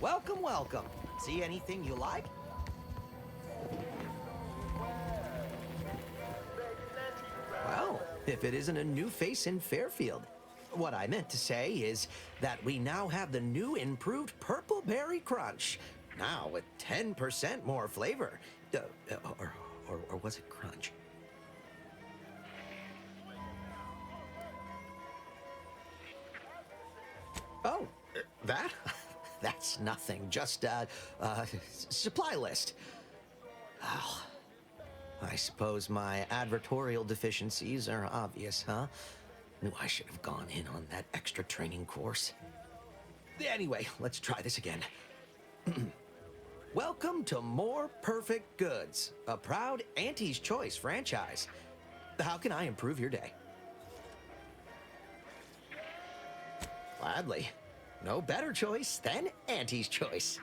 Welcome, welcome. See anything you like? Well, if it isn't a new face in Fairfield. What I meant to say is that we now have the new improved Purple Berry Crunch. Now with 10% more flavor. Or was it crunch? Oh, that? That's nothing. Just, supply list. Oh, I suppose my advertorial deficiencies are obvious, huh? Knew I should have gone in on that extra training course. Anyway, let's try this again. Welcome to More Perfect Goods, a proud Auntie's Choice franchise. How can I improve your day? Gladly. No better choice than Auntie's Choice.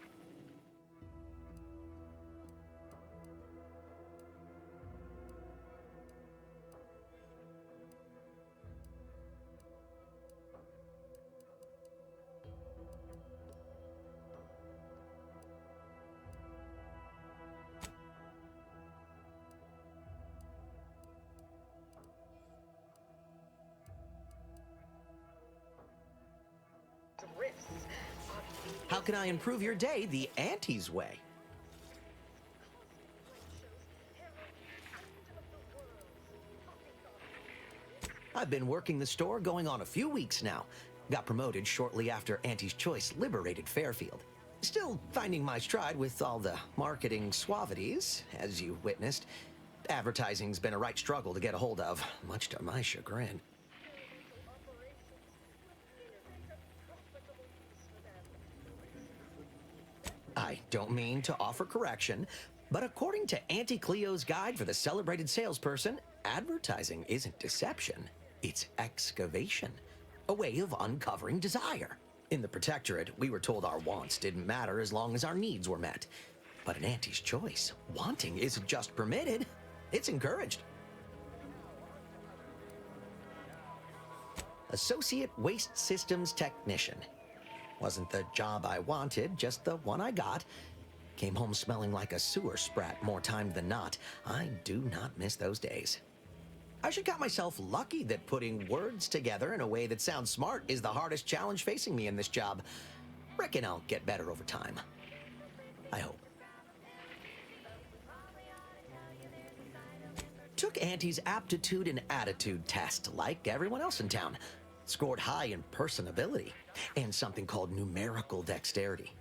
How can I improve your day the Auntie's way? I've been working the store going on a few weeks now. Got promoted shortly after Auntie's Choice liberated Fairfield. Still finding my stride with all the marketing suavities, as you witnessed. Advertising's been a right struggle to get a hold of, much to my chagrin. I don't mean to offer correction, but according to Auntie Cleo's guide for the celebrated salesperson, advertising isn't deception, it's excavation, a way of uncovering desire. In the Protectorate, we were told our wants didn't matter as long as our needs were met. But in Auntie's Choice, wanting isn't just permitted, it's encouraged. Associate Waste Systems Technician. Wasn't the job I wanted, just the one I got. Came home smelling like a sewer sprat more time than not. I do not miss those days. I should count myself lucky that putting words together in a way that sounds smart is the hardest challenge facing me in this job. Reckon I'll get better over time. I hope. Took Auntie's aptitude and attitude test like everyone else in town. Scored high in personability and something called numerical dexterity.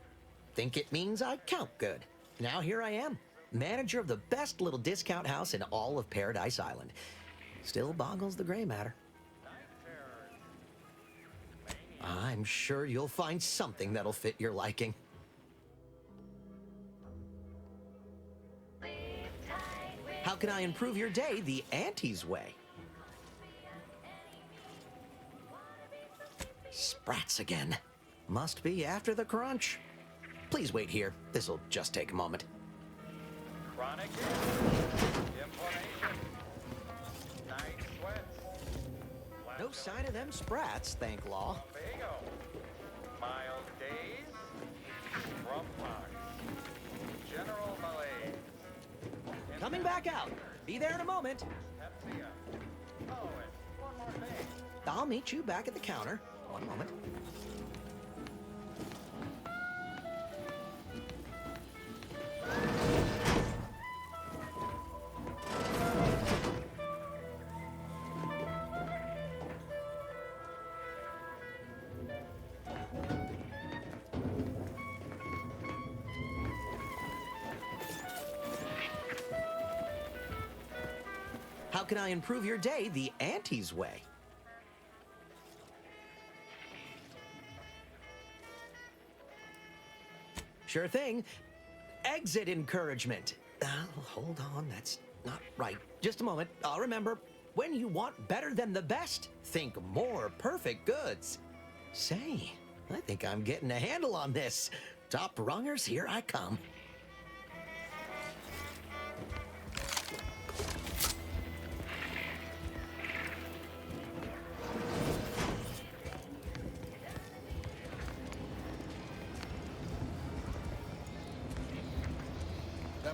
Think it means I count good. Now here I am, manager of the best little discount house in all of Paradise Island. Still boggles the gray matter. I'm sure you'll find something that'll fit your liking. How can I improve your day the Auntie's way? Sprats again. Must be after the crunch. Please wait here. This'll just take a moment. Chronic inflammation, night sweats, No sign of them sprats, thank law. lumbago, mild days, scrub pox, general malaise, Coming back out. Be there in a moment. dyspepsia. Oh, and one more thing. I'll meet you back at the counter. One moment. How can I improve your day the Auntie's way? Sure thing. Exit encouragement. Hold on, that's not right. Just a moment. I'll remember. When you want better than the best, think more perfect goods. Say, I think I'm getting a handle on this. Top rungers, here I come.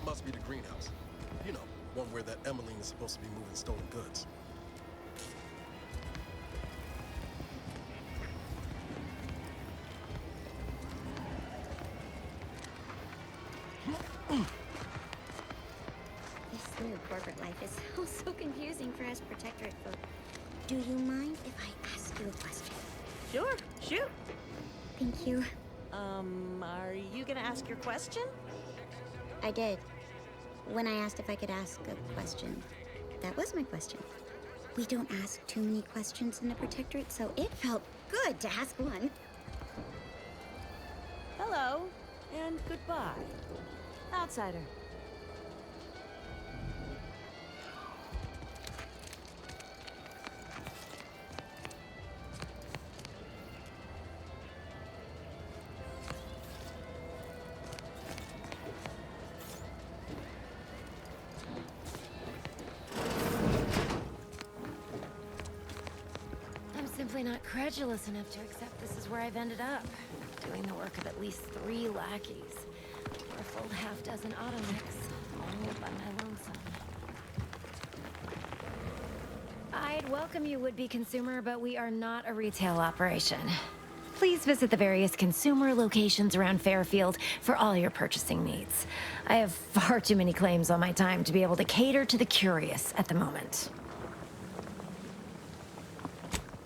Must be the greenhouse. You know, one where that Emmeline is supposed to be moving stolen goods. This new corporate life is so confusing for us protectorate folk. Do you mind if I ask you a question? Sure, shoot. Thank you. Are you gonna ask your question? I did. When I asked if I could ask a question. That was my question. We don't ask too many questions in the protectorate, so it felt good to ask one. Hello, and goodbye. Outsider. I'm simply not credulous enough to accept this is where I've ended up. Doing the work of at least 3 lackeys. Or a full half-dozen automechs, all by my lonesome. I'd welcome you, would-be consumer, but we are not a retail operation. Please visit the various consumer locations around Fairfield for all your purchasing needs. I have far too many claims on my time to be able to cater to the curious at the moment.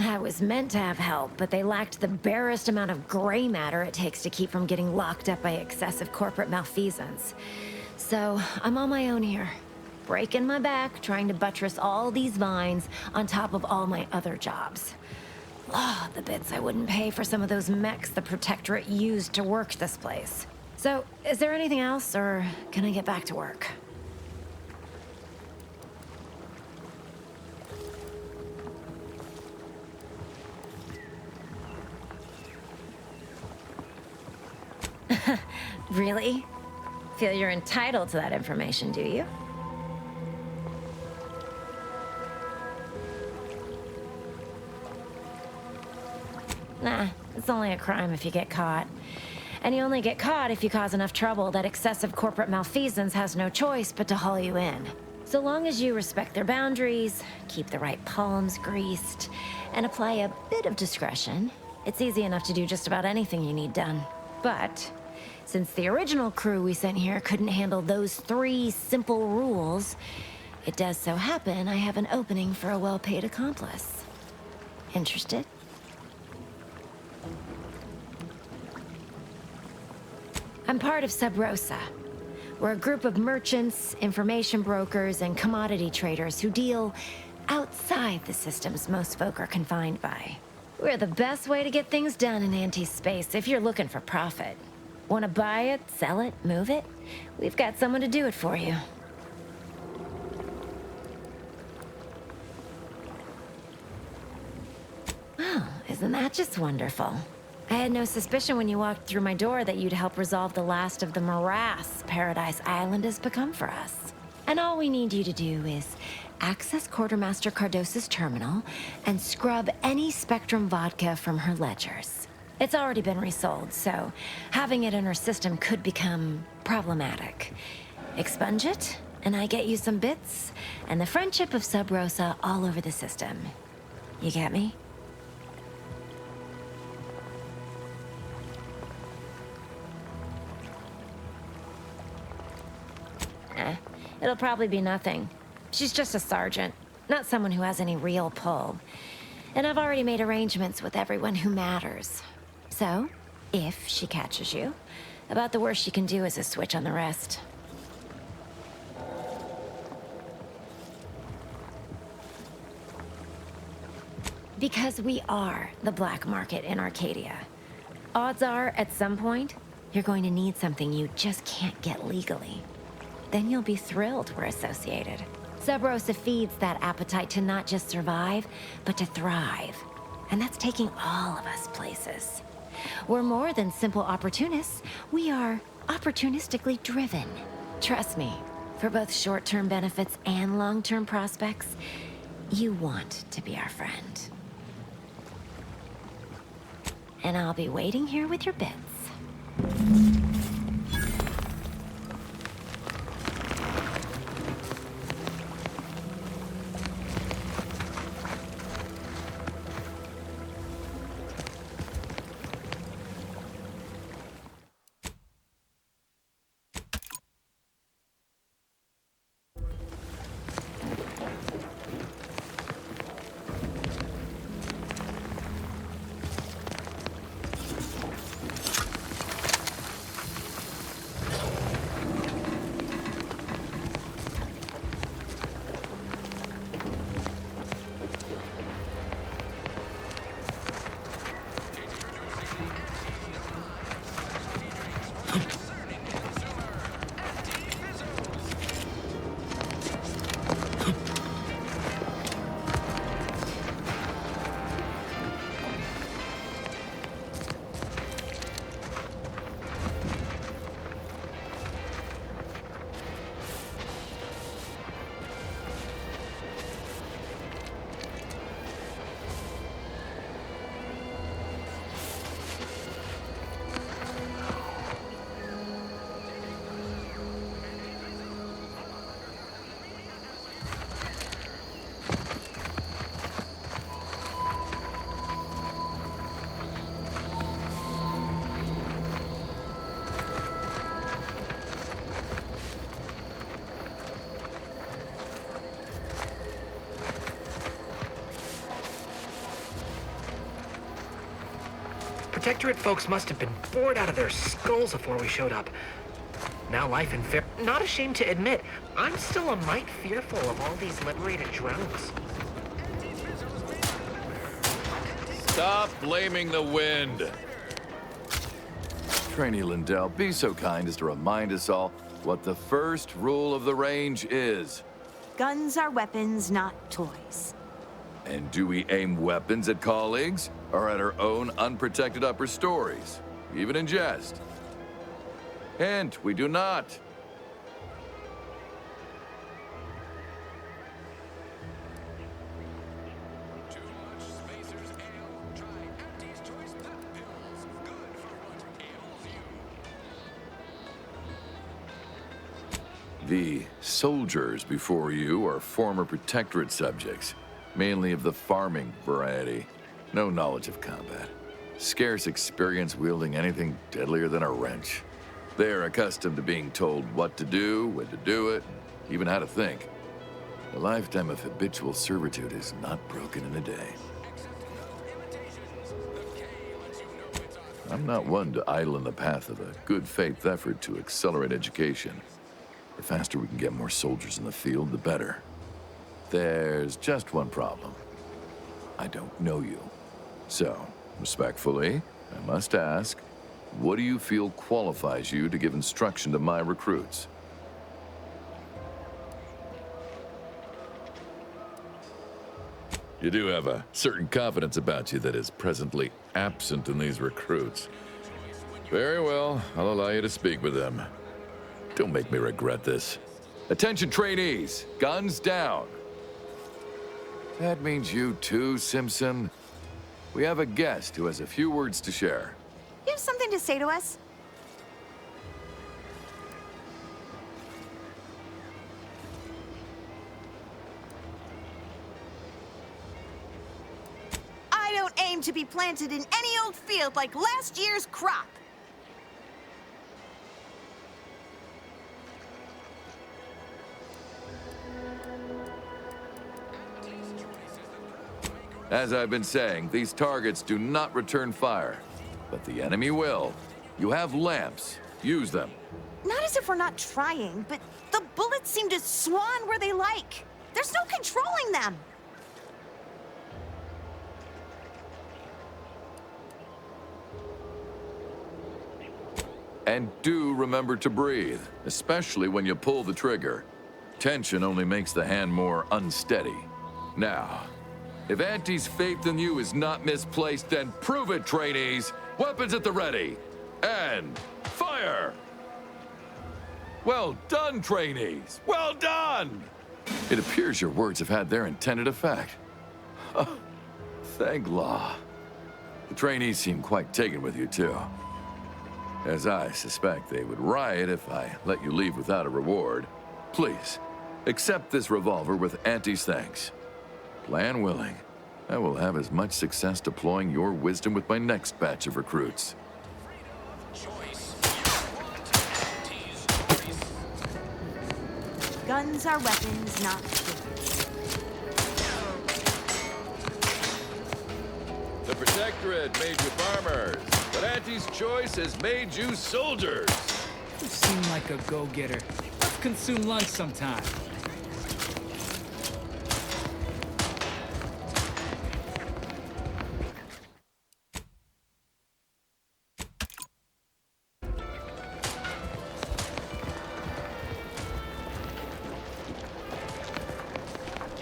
I was meant to have help, but they lacked the barest amount of gray matter it takes to keep from getting locked up by excessive corporate malfeasance. So, I'm on my own here, breaking my back trying to buttress all these vines on top of all my other jobs. Oh, the bits I wouldn't pay for some of those mechs the Protectorate used to work this place. So, is there anything else, or can I get back to work? Really? Feel you're entitled to that information, do you? Nah, it's only a crime if you get caught. And you only get caught if you cause enough trouble that excessive corporate malfeasance has no choice but to haul you in. So long as you respect their boundaries, keep the right palms greased, and apply a bit of discretion, it's easy enough to do just about anything you need done. But since the original crew we sent here couldn't handle those 3 simple rules, it does so happen I have an opening for a well-paid accomplice. Interested? I'm part of Sub Rosa. We're a group of merchants, information brokers, and commodity traders who deal outside the systems most folk are confined by. We're the best way to get things done in anti-space if you're looking for profit. Want to buy it, sell it, move it? We've got someone to do it for you. Well, isn't that just wonderful? I had no suspicion when you walked through my door that you'd help resolve the last of the morass Paradise Island has become for us. And all we need you to do is access Quartermaster Cardos's terminal and scrub any Spectrum vodka from her ledgers. It's already been resold, so having it in her system could become problematic. Expunge it, and I get you some bits, and the friendship of Sub Rosa all over the system. You get me? It'll probably be nothing. She's just a sergeant, not someone who has any real pull. And I've already made arrangements with everyone who matters. So, if she catches you, about the worst she can do is a switch on the rest. Because we are the black market in Arcadia. Odds are, at some point, you're going to need something you just can't get legally. Then you'll be thrilled we're associated. Sub Rosa feeds that appetite to not just survive, but to thrive. And that's taking all of us places. We're more than simple opportunists. We are opportunistically driven. Trust me, for both short-term benefits and long-term prospects, you want to be our friend. And I'll be waiting here with your bits. Protectorate folks must have been bored out of their skulls before we showed up. Now life in fair... Not ashamed to admit, I'm still a mite fearful of all these liberated drones. Stop blaming the wind. Trainee Lindell, be so kind as to remind us all what the first rule of the range is. Guns are weapons, not toys. And do we aim weapons at colleagues or at our own unprotected upper stories, even in jest? Hint, we do not. The soldiers before you are former Protectorate subjects, mainly of the farming variety. No knowledge of combat. Scarce experience wielding anything deadlier than a wrench. They are accustomed to being told what to do, when to do it, even how to think. A lifetime of habitual servitude is not broken in a day. I'm not one to idle in the path of a good faith effort to accelerate education. The faster we can get more soldiers in the field, the better. There's just one problem. I don't know you. So, respectfully, I must ask, what do you feel qualifies you to give instruction to my recruits? You do have a certain confidence about you that is presently absent in these recruits. Very well, I'll allow you to speak with them. Don't make me regret this. Attention trainees, guns down. That means you too, Simpson. We have a guest who has a few words to share. You have something to say to us? I don't aim to be planted in any old field like last year's crop. As I've been saying, these targets do not return fire, but the enemy will. You have lamps. Use them. Not as if we're not trying, but the bullets seem to swan where they like. There's no controlling them. And do remember to breathe, especially when you pull the trigger. Tension only makes the hand more unsteady. Now, if Auntie's faith in you is not misplaced, then prove it, trainees! Weapons at the ready! And fire! Well done, trainees! Well done! It appears your words have had their intended effect. Oh, thank law. The trainees seem quite taken with you, too. As I suspect they would riot if I let you leave without a reward. Please, accept this revolver with Auntie's thanks. Plan willing, I will have as much success deploying your wisdom with my next batch of recruits. Guns are weapons, not toys. The Protectorate made you farmers, but Auntie's choice has made you soldiers. You seem like a go-getter. Let's consume lunch sometime.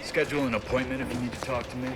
Schedule an appointment if you need to talk to me.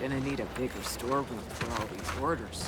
Gonna need a bigger storeroom for all these orders.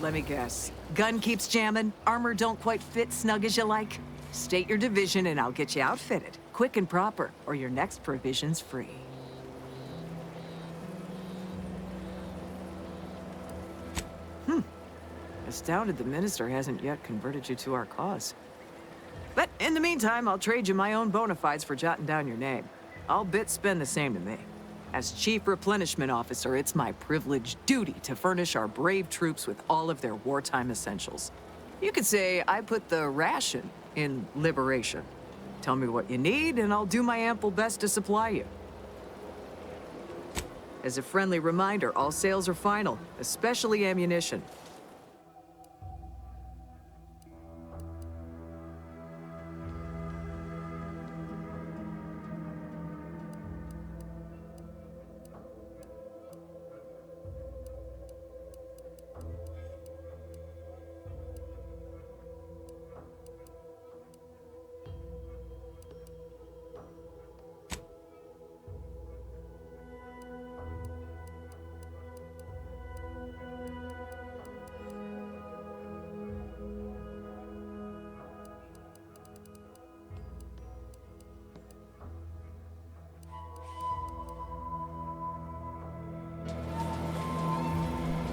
Let me guess. Gun keeps jamming, armor don't quite fit snug as you like. State your division and I'll get you outfitted. Quick and proper, or your next provision's free. Astounded the minister hasn't yet converted you to our cause. But in the meantime, I'll trade you my own bona fides for jotting down your name. I'll spend the same to me. As Chief Replenishment Officer, it's my privileged duty to furnish our brave troops with all of their wartime essentials. You could say I put the ration in liberation. Tell me what you need, and I'll do my ample best to supply you. As a friendly reminder, all sales are final, especially ammunition.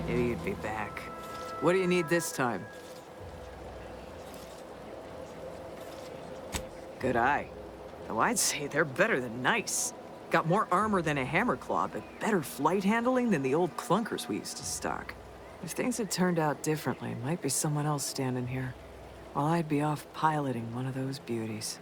Knew you'd be back. What do you need this time? Good eye. Though I'd say they're better than nice. Got more armor than a hammer claw, but better flight handling than the old clunkers we used to stock. If things had turned out differently, might be someone else standing here, while I'd be off piloting one of those beauties.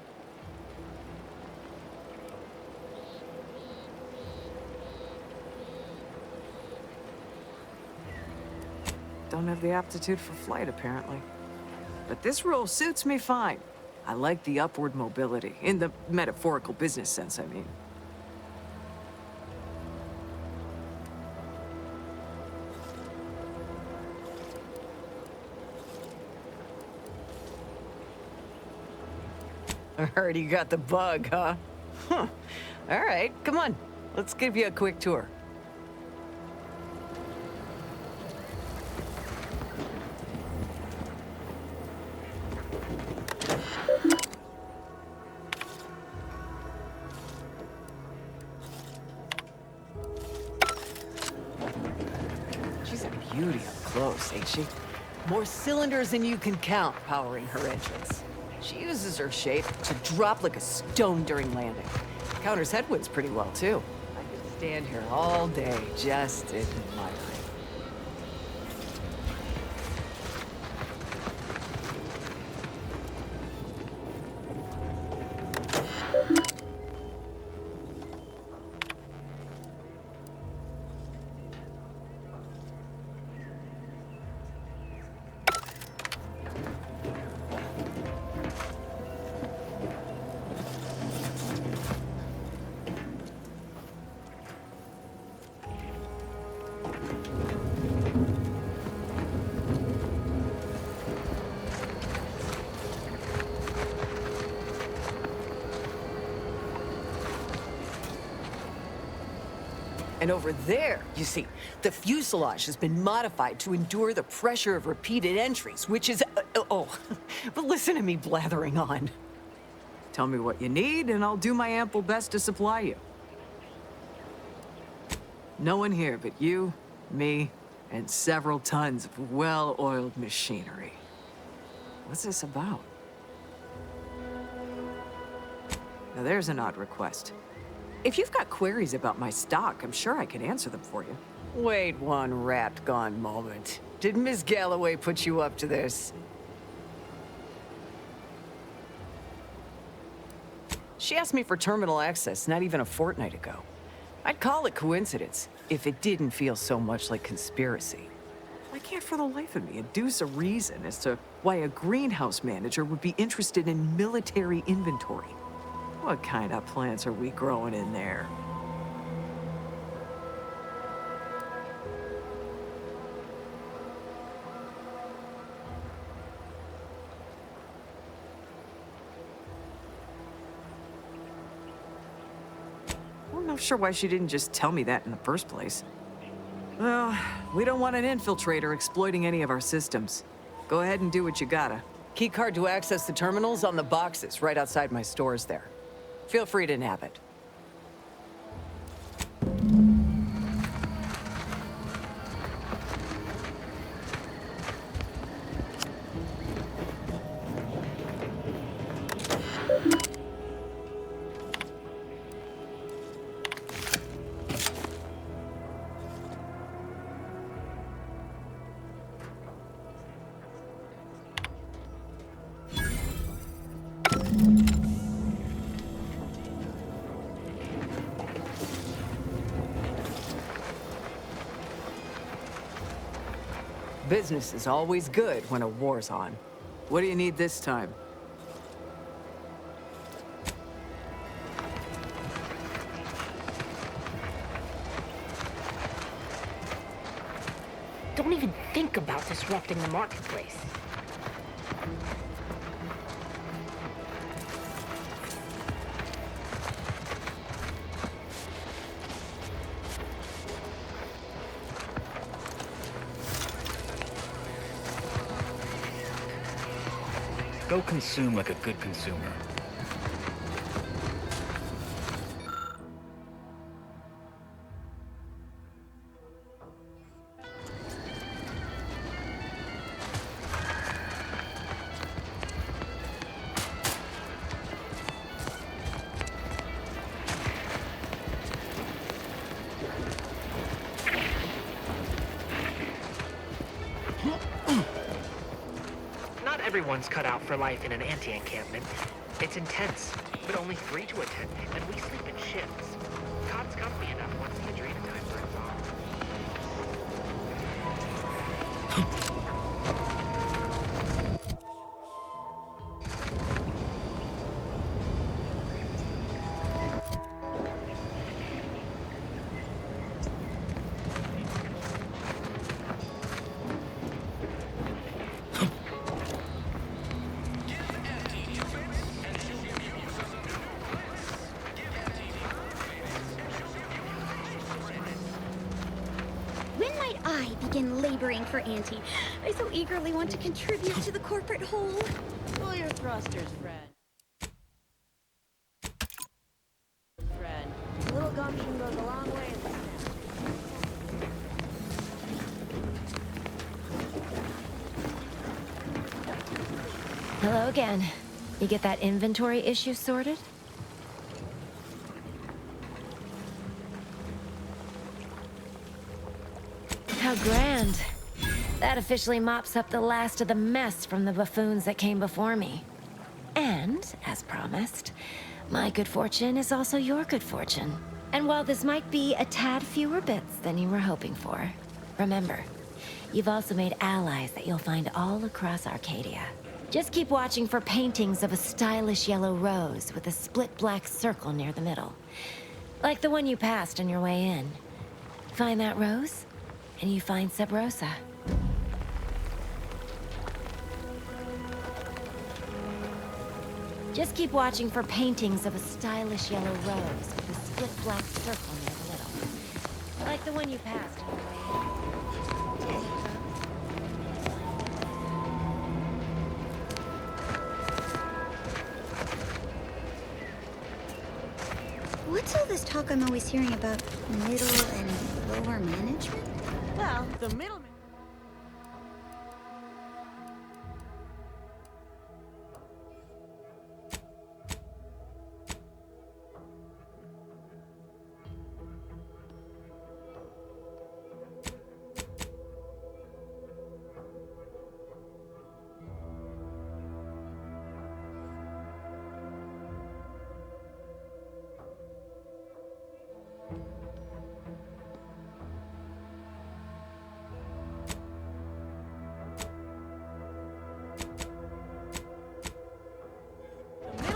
Don't have the aptitude for flight, apparently. But this role suits me fine. I like the upward mobility, in the metaphorical business sense, I mean. I heard you got the bug, huh? Huh. All right, come on. Let's give you a quick tour. She's a beauty up close, ain't she? More cylinders than you can count powering her engines. She uses her shape to drop like a stone during landing. Counters headwinds pretty well, too. I could stand here all day just admiring. And over there, you see, the fuselage has been modified to endure the pressure of repeated entries, which is... but listen to me blathering on. Tell me what you need, and I'll do my ample best to supply you. No one here but you, me, and several tons of well-oiled machinery. What's this about? Now there's an odd request. If you've got queries about my stock, I'm sure I can answer them for you. Wait one rat-gone moment. Did Miss Galloway put you up to this? She asked me for terminal access not even a fortnight ago. I'd call it coincidence if it didn't feel so much like conspiracy. I can't for the life of me adduce a reason as to why a greenhouse manager would be interested in military inventory. What kind of plants are we growing in there? I'm not sure why she didn't just tell me that in the first place. Well, we don't want an infiltrator exploiting any of our systems. Go ahead and do what you gotta. Keycard to access the terminals on the boxes right outside my stores there. Feel free to nab it. Business is always good when a war's on. What do you need this time? Don't even think about disrupting the marketplace. Go consume like a good consumer. Not everyone's cut out for life in an anti-encampment. It's intense, but only 3 to attend, and we sleep in shifts. Cot's comfy enough once the adrenochrome burns off. When might I begin laboring for Auntie? I so eagerly want to contribute to the corporate whole. Pull your thrusters, friend. A little gumption goes a long way in this town. Hello again. You get that inventory issue sorted? How grand. That officially mops up the last of the mess from the buffoons that came before me. And, as promised, my good fortune is also your good fortune. And while this might be a tad fewer bits than you were hoping for, remember, you've also made allies that you'll find all across Arcadia. Just keep watching for paintings of a stylish yellow rose with a split black circle near the middle. Like the one you passed on your way in. Find that rose, and you find Sub Rosa. Just keep watching for paintings of a stylish yellow rose with a split black circle near the middle. Like the one you passed on your way in. What's all this talk I'm always hearing about middle and lower management? Well, the middleman.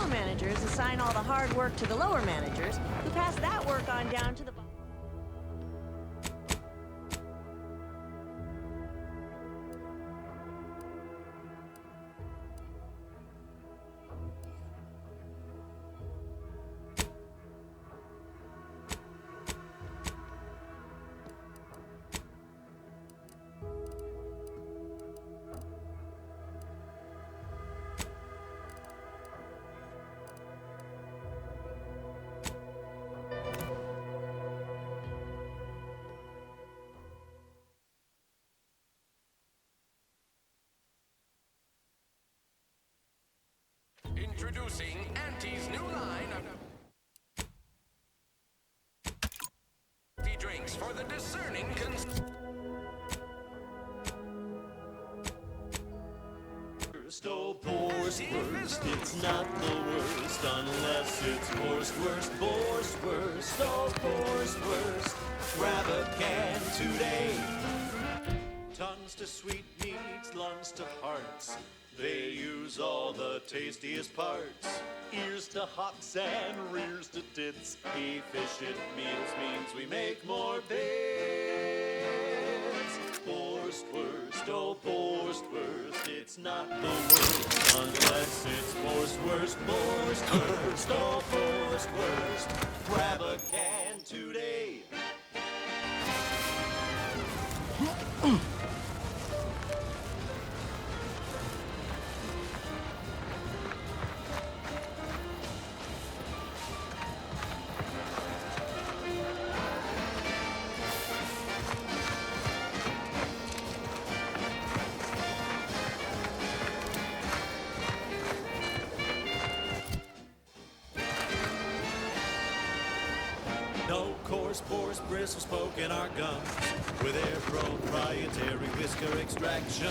Managers assign all the hard work to the lower managers, who pass that work on down to the bottom. Introducing Auntie's new line of drinks for the discerning Oh, Borscht worst, it's not the worst unless it's Borscht worst, Borscht worst, oh, Borscht worst. Grab a can today. Tongues to sweetmeats, lungs to hearts. They use all the tastiest parts. Ears to hocks and rears to tits. Efficient meals means we make more bits. Borscht worst, oh, Borscht worst. It's not the worst unless it's Borscht worst, Borscht worst, oh, Borscht worst. Grab a can today. No coarse pores bristle smoke in our gums. With their proprietary whisker extraction,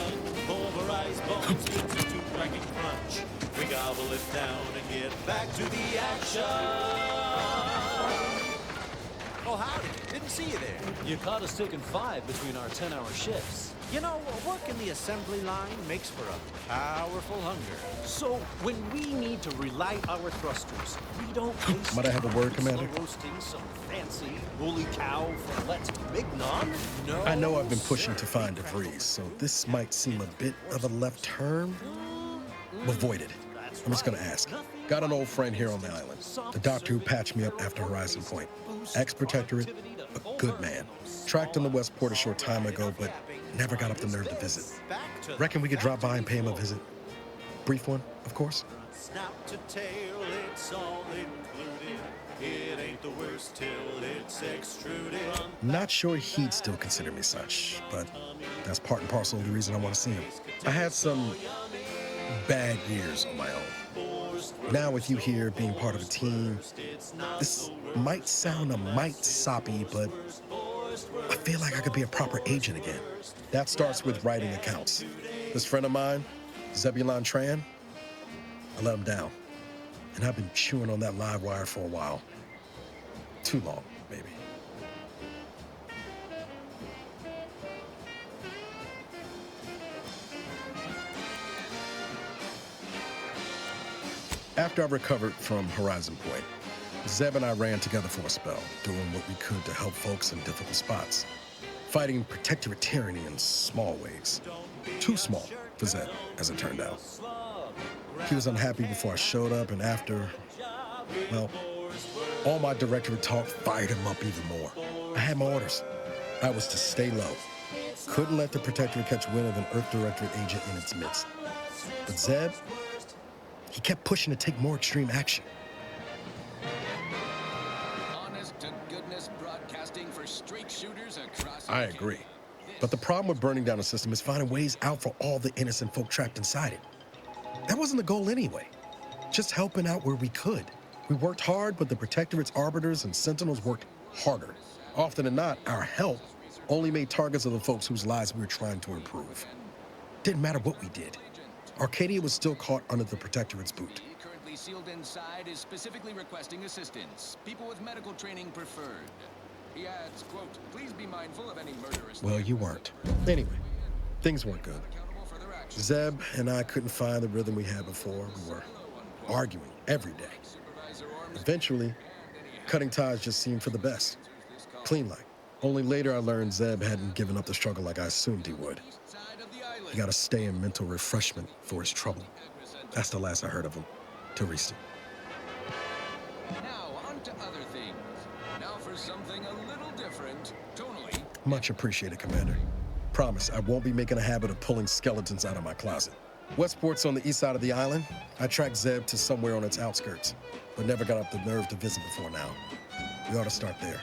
pulverized bones into tooth-cracking crunch. We gobble it down and get back to the action. Oh, howdy. Didn't see you there. You caught us taking 5 between our 10-hour shifts. You know, work in the assembly line makes for a powerful hunger. So, when we need to relight our thrusters, we don't waste Might I have a word, time Commander? roasting some fancy woolly cow fillet mignon. No. I know I've been pushing to find debris, so this might seem a bit of a left turn. Avoid it. I'm just gonna ask. Got an old friend here on the island. The doctor who patched me up after Horizon Point. Ex-protectorate, a good man. Tracked him to Westport a short time ago, but never got up the nerve to visit. Reckon we could drop by and pay him a visit? Brief one, of course. Snout to tail, it's all included. It ain't the worst till it's extruded. Not sure he'd still consider me such, but that's part and parcel of the reason I want to see him. I had some bad years on my own. Now with you here being part of a team, this might sound a mite soppy, but I feel like I could be a proper agent again. That starts with writing accounts. This friend of mine, Zebulon Tran, I let him down. And I've been chewing on that live wire for a while. Too long, maybe. After I recovered from Horizon Point, Zeb and I ran together for a spell, doing what we could to help folks in difficult spots. Fighting protectorate tyranny in small ways. Too small for Zeb, as it turned out. He was unhappy before I showed up, and after, well, all my directorate talk fired him up even more. I had my orders. I was to stay low. Couldn't let the protectorate catch wind of an Earth Directorate agent in its midst. But Zeb, he kept pushing to take more extreme action. honest to goodness broadcasting for straight shooters across. I agree. But the problem with burning down a system is finding ways out for all the innocent folk trapped inside it. That wasn't the goal anyway. Just helping out where we could. We worked hard, but the Protectorate's arbiters and sentinels worked harder. Often than not, our help only made targets of the folks whose lives we were trying to improve. Didn't matter what we did. Arcadia was still caught under the Protectorate's boot. Currently sealed inside is specifically requesting assistance. People with medical training preferred. He adds, quote, please be mindful of any murderous... Well, you weren't. Anyway, things weren't good. Zeb and I couldn't find the rhythm we had before. We were arguing every day. Eventually, cutting ties just seemed for the best. Clean like. Only later I learned Zeb hadn't given up the struggle like I assumed he would. He got to stay in mental refreshment for his trouble. That's the last I heard of him. Teresa. Now, on to other things. Now for something a little different, tonally. Much appreciated, Commander. Promise, I won't be making a habit of pulling skeletons out of my closet. Westport's on the east side of the island. I tracked Zeb to somewhere on its outskirts, but never got up the nerve to visit before now. We ought to start there.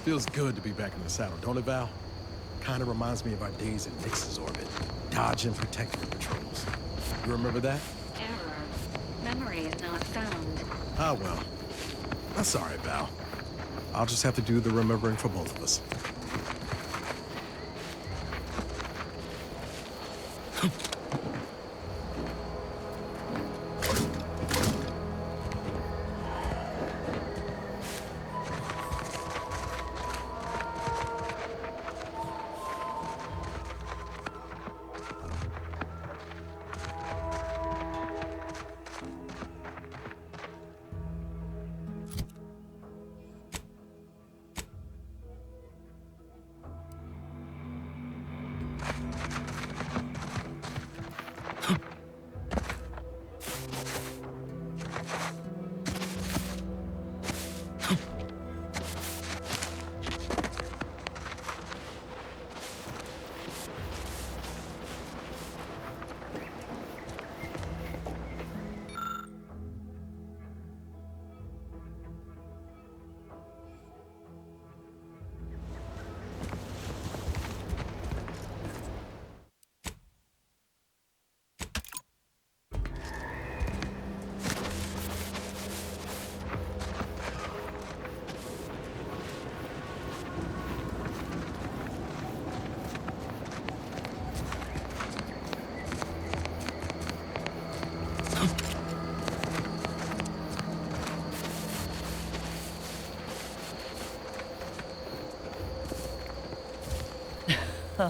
Feels good to be back in the saddle, don't it, Val? Kinda reminds me of our days in Nix's orbit, dodging protectorate patrols. You remember that? Error. Memory is not found. Ah, well. That's all right, Val. I'll just have to do the remembering for both of us.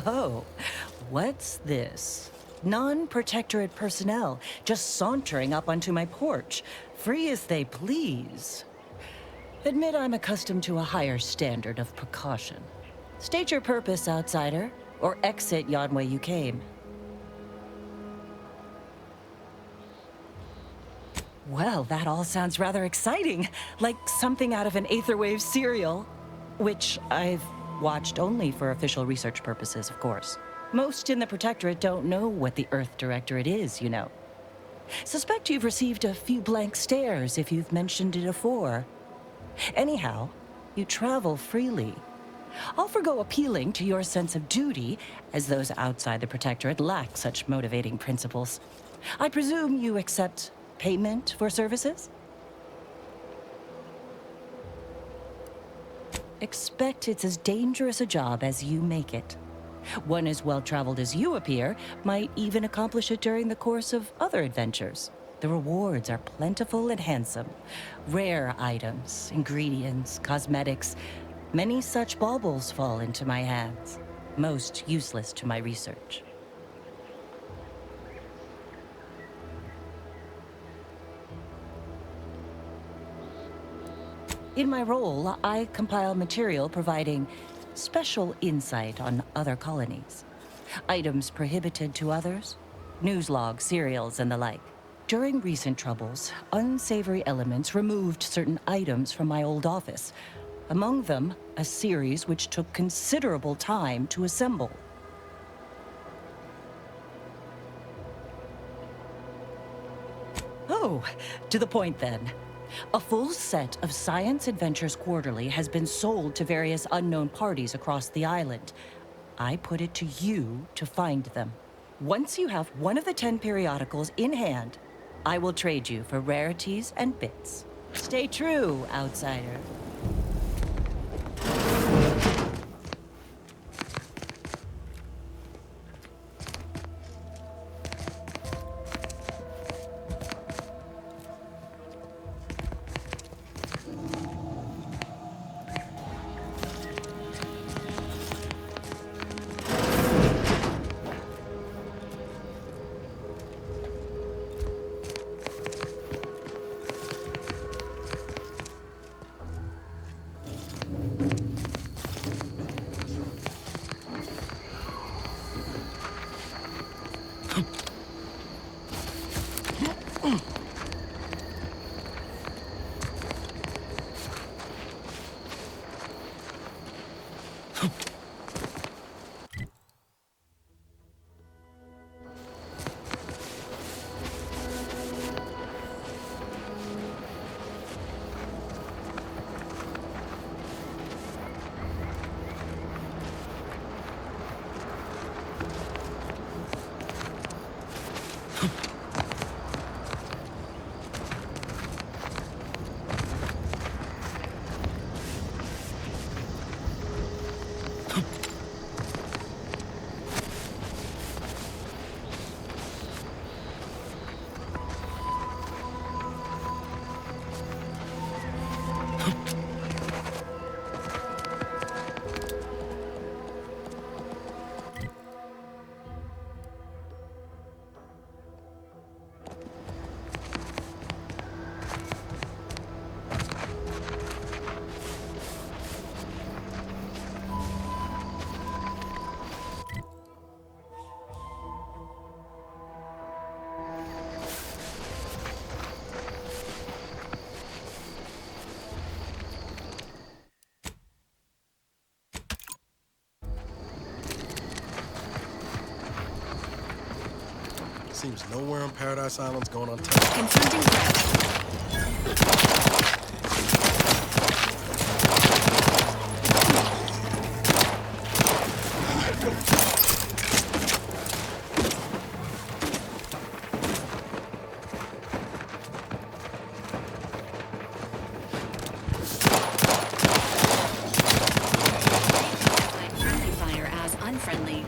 Oh, what's this? Non-protectorate personnel just sauntering up onto my porch, free as they please. Admit I'm accustomed to a higher standard of precaution. State your purpose, outsider, or exit yon way you came. Well, that all sounds rather exciting, like something out of an Aetherwave serial, which I've watched only for official research purposes, of course. Most in the Protectorate don't know what the Earth Directorate is, you know. Suspect you've received a few blank stares if you've mentioned it afore. Anyhow, you travel freely. I'll forgo appealing to your sense of duty, as those outside the Protectorate lack such motivating principles. I presume you accept payment for services? Expect it's as dangerous a job as you make it. One as well-traveled as you appear might even accomplish it during the course of other adventures. The rewards are plentiful and handsome. Rare items, ingredients, cosmetics. Many such baubles fall into my hands, most useless to my research. In my role, I compile material providing special insight on other colonies. Items prohibited to others, news logs, serials, and the like. During recent troubles, unsavory elements removed certain items from my old office. Among them, a series which took considerable time to assemble. Oh, to the point then. A full set of Science Adventures Quarterly has been sold to various unknown parties across the island. I put it to you to find them. Once you have one of the 10 periodicals in hand, I will trade you for rarities and bits. Stay true, outsider. Seems nowhere on Paradise Island's going untouched. Confronting threat. Friendly fire as unfriendly.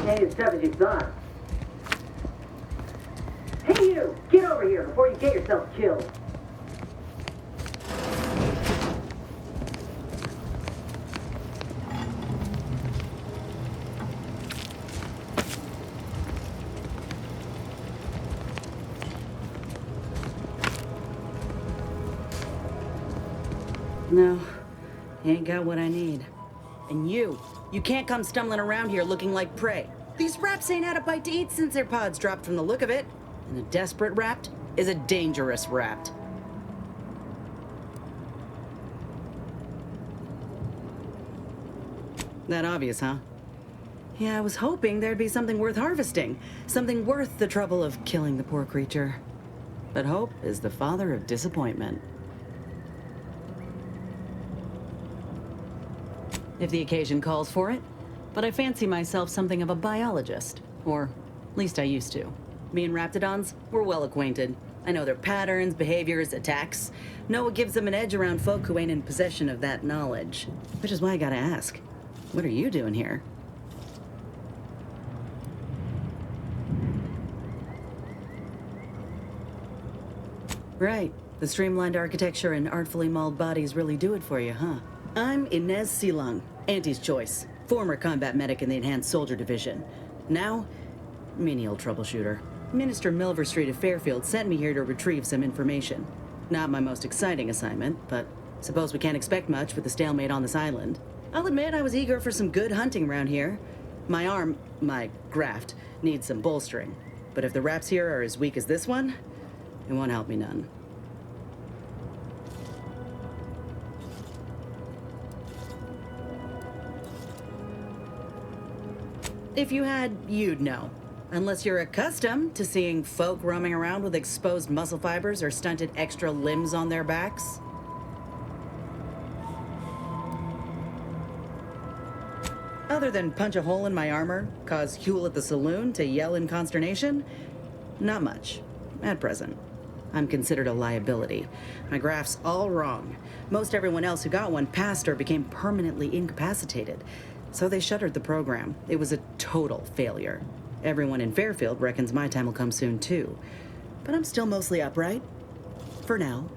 Ain't as tough as you thought. Hey you! Get over here before you get yourself killed. No, you ain't got what I need. And you can't come stumbling around here looking like prey. These raps ain't had a bite to eat since their pods dropped from the look of it. And a desperate rapt is a dangerous rapt. That obvious, huh? Yeah, I was hoping there'd be something worth harvesting. Something worth the trouble of killing the poor creature. But hope is the father of disappointment. If the occasion calls for it. But I fancy myself something of a biologist. Or, at least I used to. Me and Raptidons, we're well acquainted. I know their patterns, behaviors, attacks. Know what gives them an edge around folk who ain't in possession of that knowledge. Which is why I gotta ask, what are you doing here? Right. The streamlined architecture and artfully mauled bodies really do it for you, huh? I'm Inez Silong, Auntie's choice. Former combat medic in the Enhanced Soldier Division. Now, menial troubleshooter. Minister Milver Street of Fairfield sent me here to retrieve some information. Not my most exciting assignment, but suppose we can't expect much with the stalemate on this island. I'll admit I was eager for some good hunting around here. My graft, needs some bolstering. But if the raps here are as weak as this one, it won't help me none. If you had, you'd know. Unless you're accustomed to seeing folk roaming around with exposed muscle fibers or stunted extra limbs on their backs. Other than punch a hole in my armor, cause Huel at the saloon to yell in consternation, not much, at present. I'm considered a liability. My graph's all wrong. Most everyone else who got one passed or became permanently incapacitated. So they shuttered the program. It was a total failure. Everyone in Fairfield reckons my time will come soon too. But I'm still mostly upright. For now.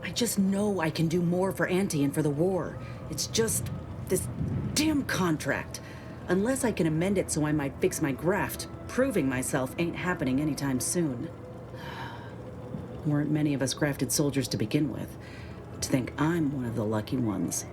I just know I can do more for Auntie and for the war. It's just this damn contract. Unless I can amend it so I might fix my graft, proving myself ain't happening anytime soon. Weren't many of us grafted soldiers to begin with. To think I'm one of the lucky ones.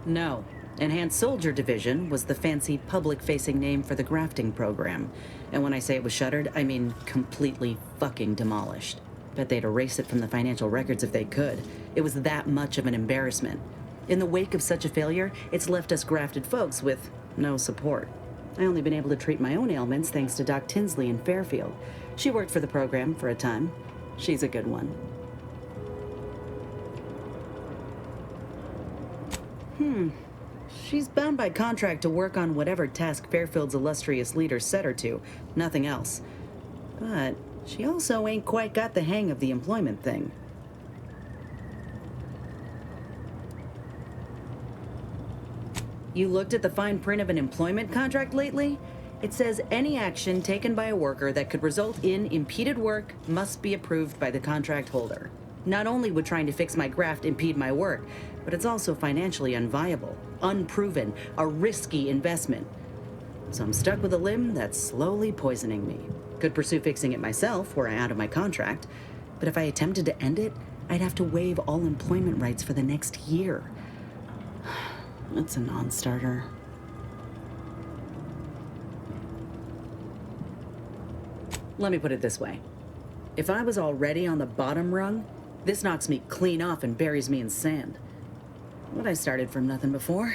No. Enhanced Soldier Division was the fancy public-facing name for the grafting program. And when I say it was shuttered, I mean completely fucking demolished. Bet they'd erase it from the financial records if they could. It was that much of an embarrassment. In the wake of such a failure, it's left us grafted folks with no support. I only been able to treat my own ailments thanks to Doc Tinsley in Fairfield. She worked for the program for a time. She's a good one. She's bound by contract to work on whatever task Fairfield's illustrious leader set her to, nothing else. But she also ain't quite got the hang of the employment thing. You looked at the fine print of an employment contract lately? It says any action taken by a worker that could result in impeded work must be approved by the contract holder. Not only would trying to fix my graft impede my work, but it's also financially unviable, unproven, a risky investment. So I'm stuck with a limb that's slowly poisoning me. Could pursue fixing it myself were I out of my contract, but if I attempted to end it, I'd have to waive all employment rights for the next year. It's a non-starter. Let me put it this way. If I was already on the bottom rung, this knocks me clean off and buries me in sand. But I started from nothing before.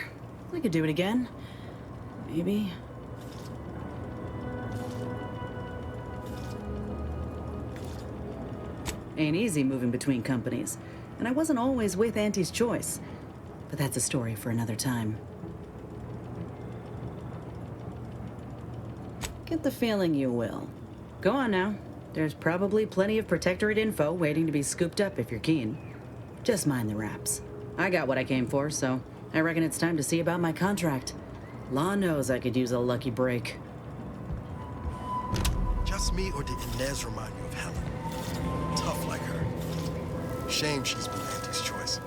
I could do it again. Maybe. Ain't easy moving between companies. And I wasn't always with Auntie's choice. But that's a story for another time. Get the feeling you will. Go on now. There's probably plenty of Protectorate info waiting to be scooped up if you're keen. Just mind the wraps. I got what I came for, so I reckon it's time to see about my contract. Law knows I could use a lucky break. Just me, or did Inez remind you of Helen? Tough like her. Shame she's been Auntie's choice.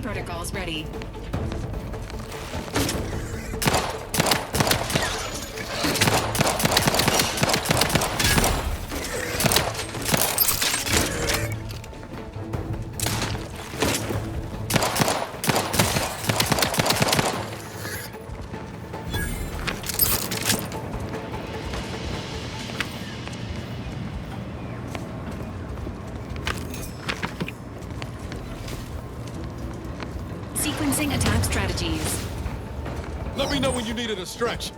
Protocols ready. Sequencing attack strategies. Let me know when you needed a stretch.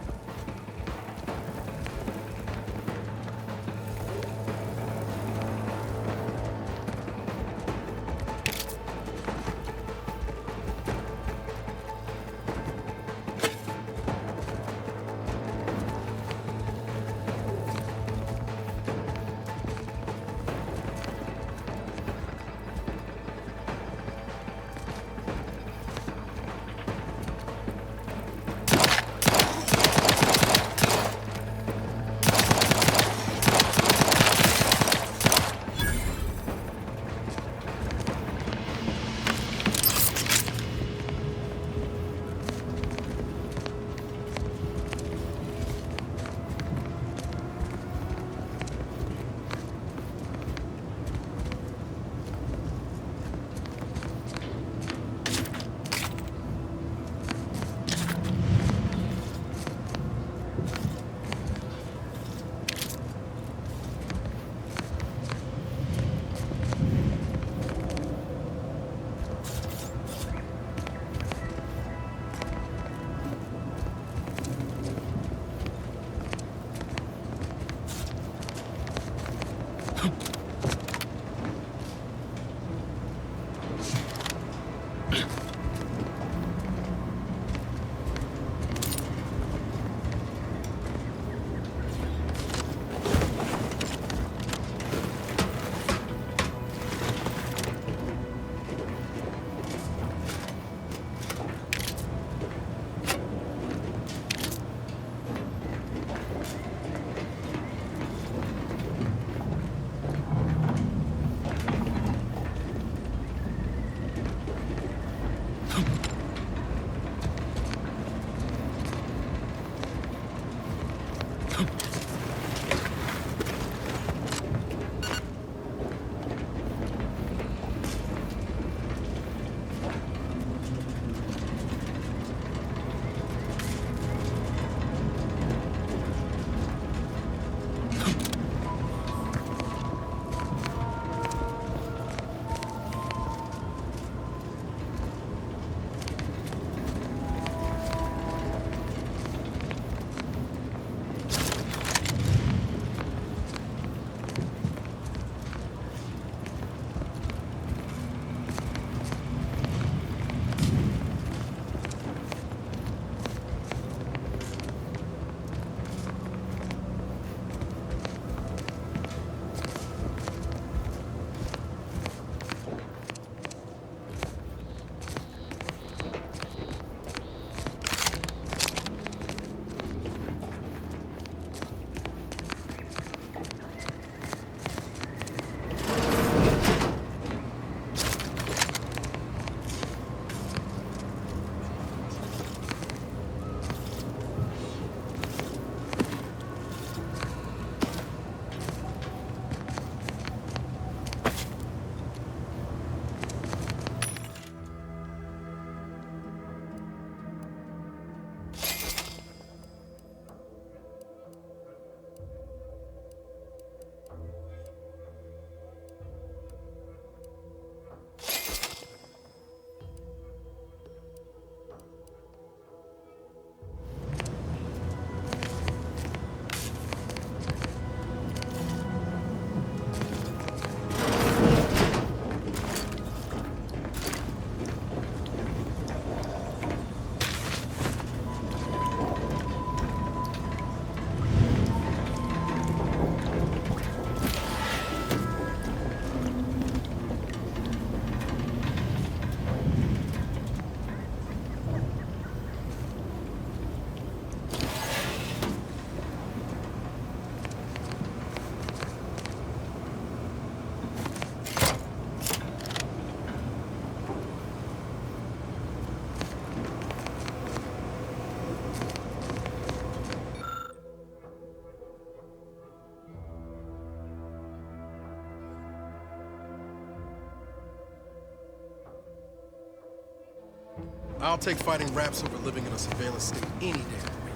I'll take fighting raps over living in a surveillance state any day of the week.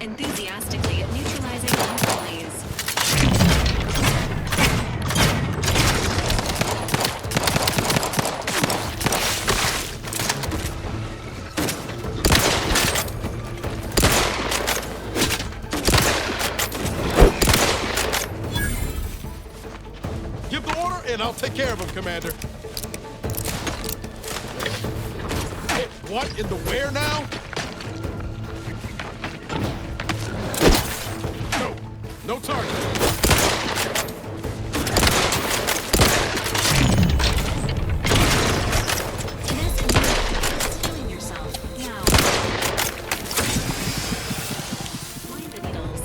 enthusiastically neutralizing unfriendlies. Give the order, and I'll take care of him, Commander. Hit what in the where now? No target. Killing yourself. Now. Mind the needles.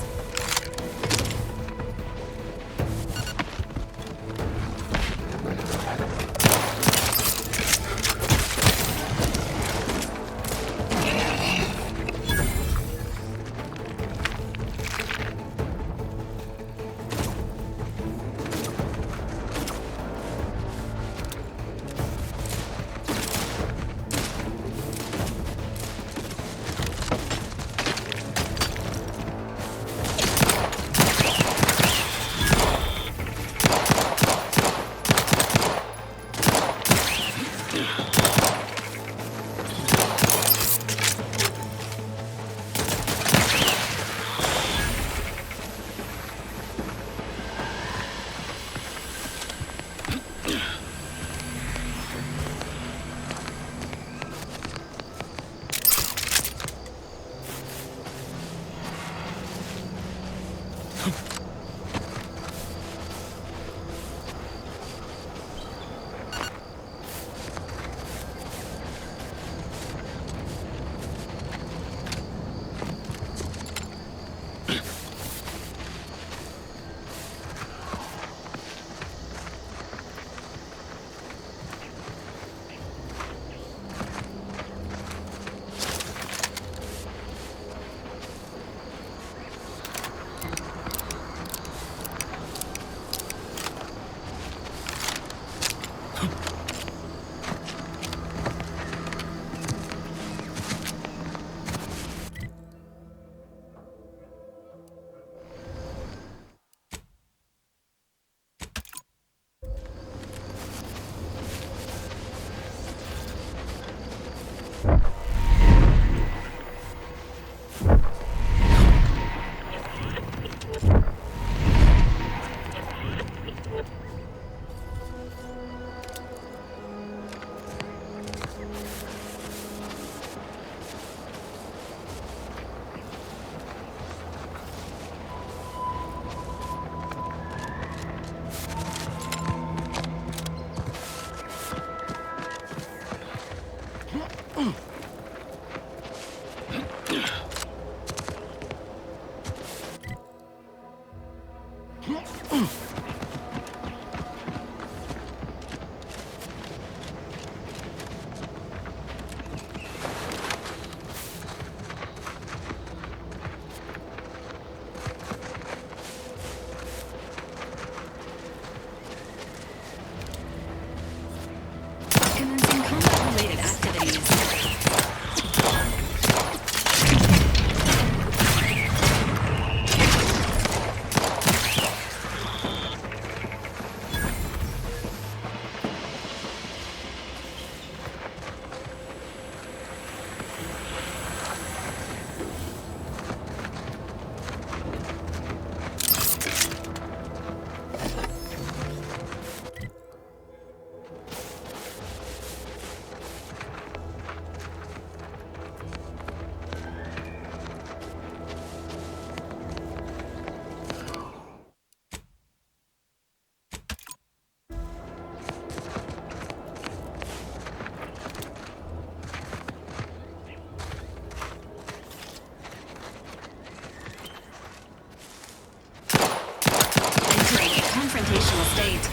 Confrontational state.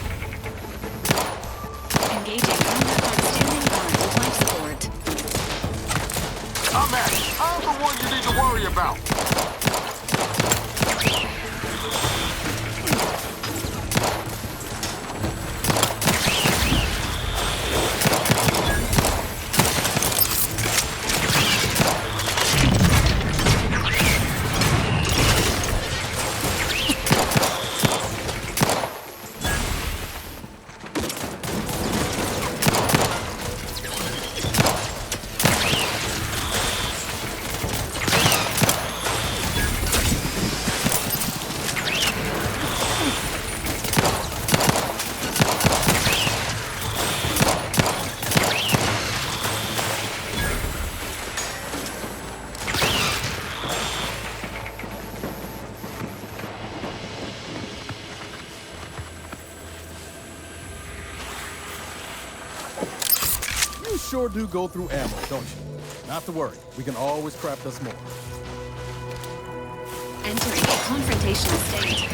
Engaging combat on standing by with life support. I'm the one you need to worry about. sure do go through ammo, don't you? Not to worry. We can always craft us more. Entering a confrontational state.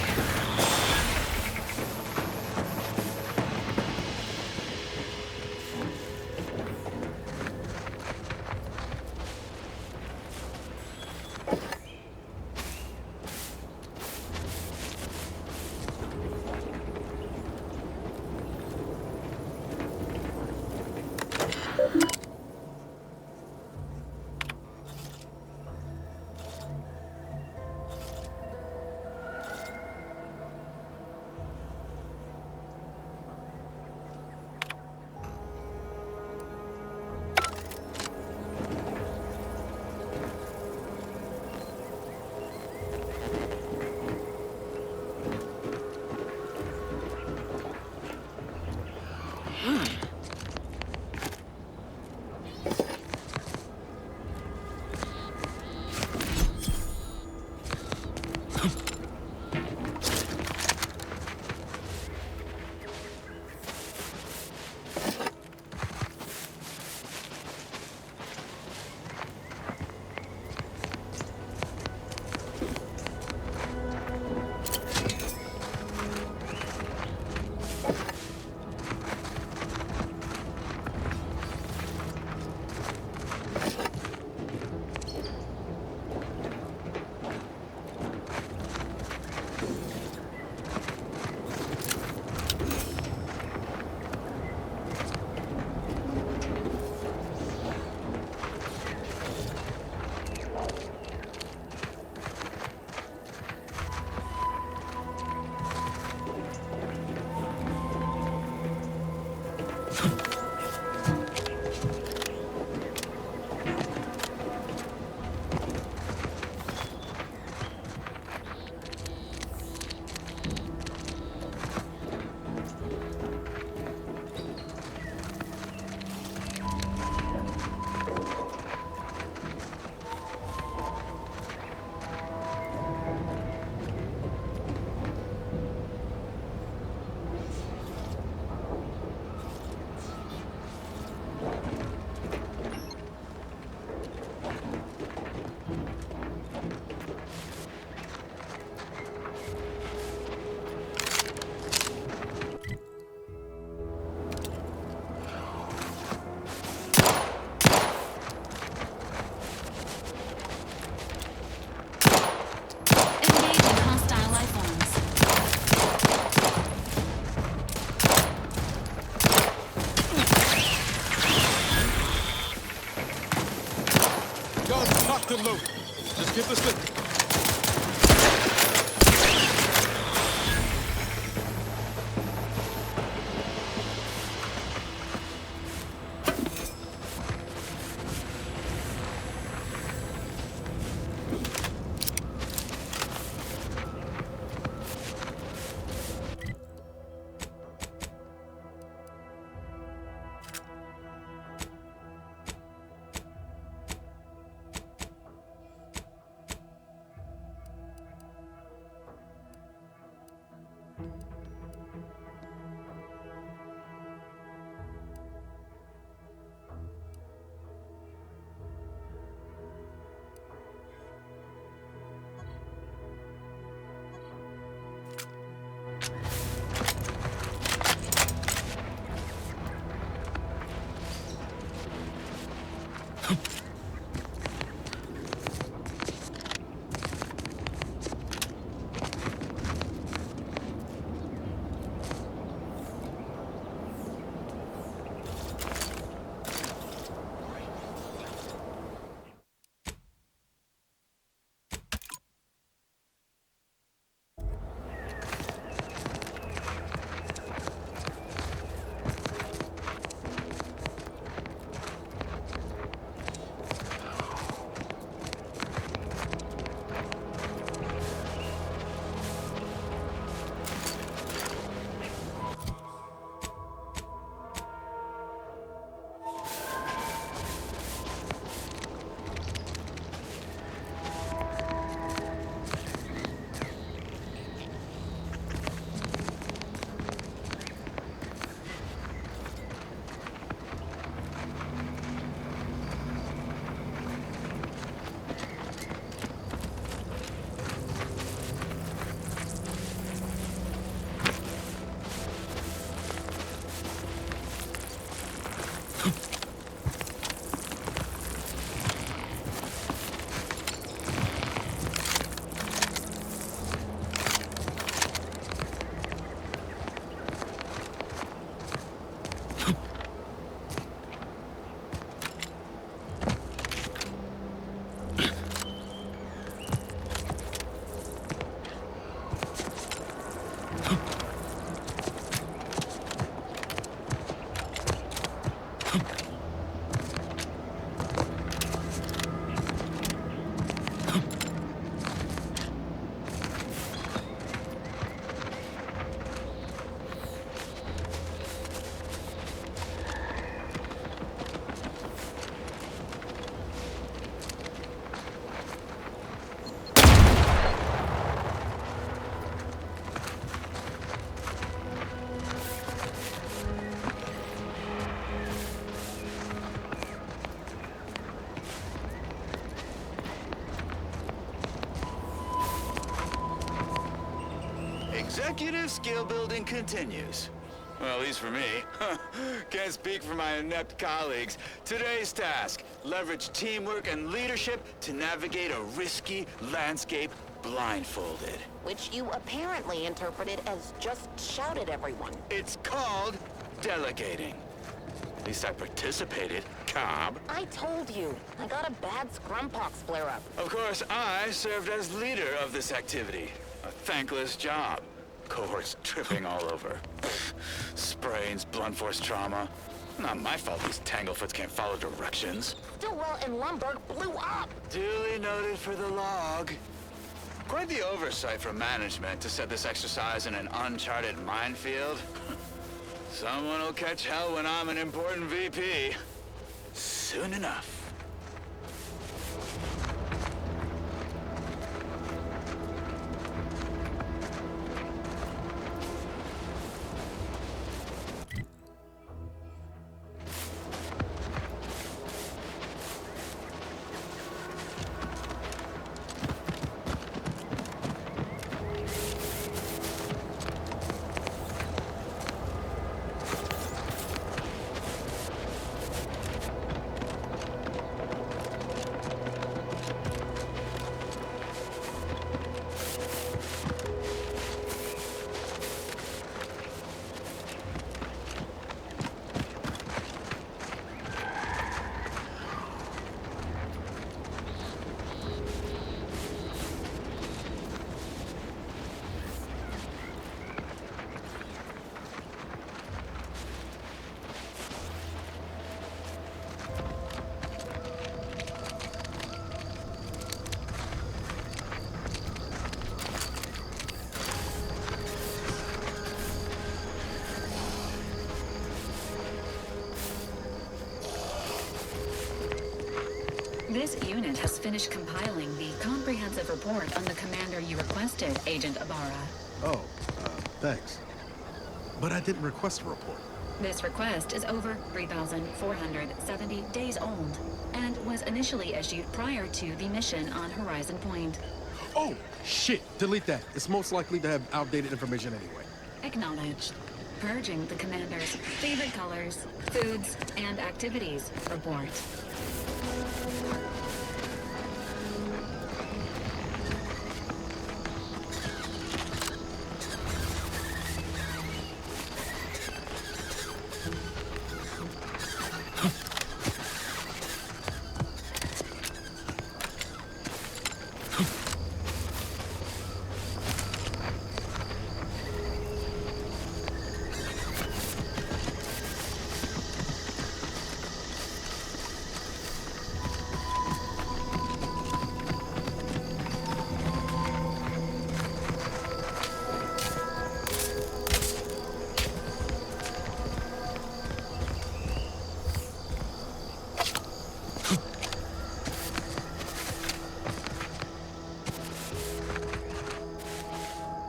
Locked and loaded. Just get the stick. Executive skill building continues. Well, at least for me. Can't speak for my inept colleagues. Today's task, leverage teamwork and leadership to navigate a risky landscape blindfolded. Which you apparently interpreted as just shout at everyone. It's called delegating. At least I participated, Cobb. I told you, I got a bad scrumpox flare-up. Of course, I served as leader of this activity. A thankless job. Cohorts tripping all over. Sprains, blunt force trauma. Not my fault these tanglefoots can't follow directions. Stillwell and Lumberg blew up! Duly noted for the log. Quite the oversight from management to set this exercise in an uncharted minefield. Someone will catch hell when I'm an important VP. Soon enough. This unit has finished compiling the comprehensive report on the commander you requested, Agent Ibarra. Oh, thanks. But I didn't request a report. This request is over 3,470 days old and was initially issued prior to the mission on Horizon Point. Oh, shit! Delete that. It's most likely to have outdated information anyway. Acknowledged. Purging the commander's favorite colors, foods, and activities report.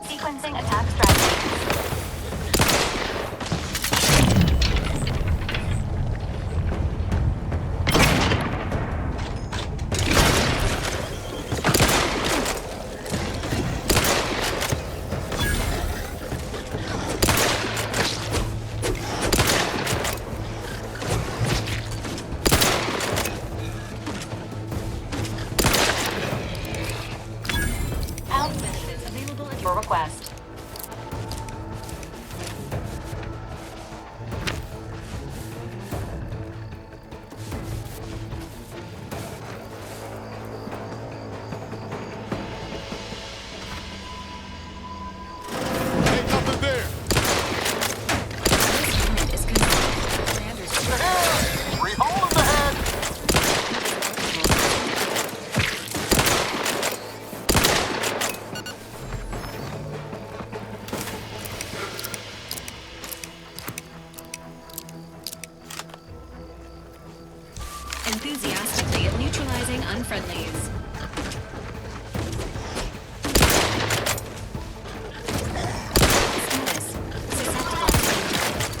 Sequencing attack strategy. Out benefits available at your request. Ain't nothing there. This unit is connected to commander's Free hole in the head. enthusiastically neutralizing unfriendlies. Status: susceptible to danger.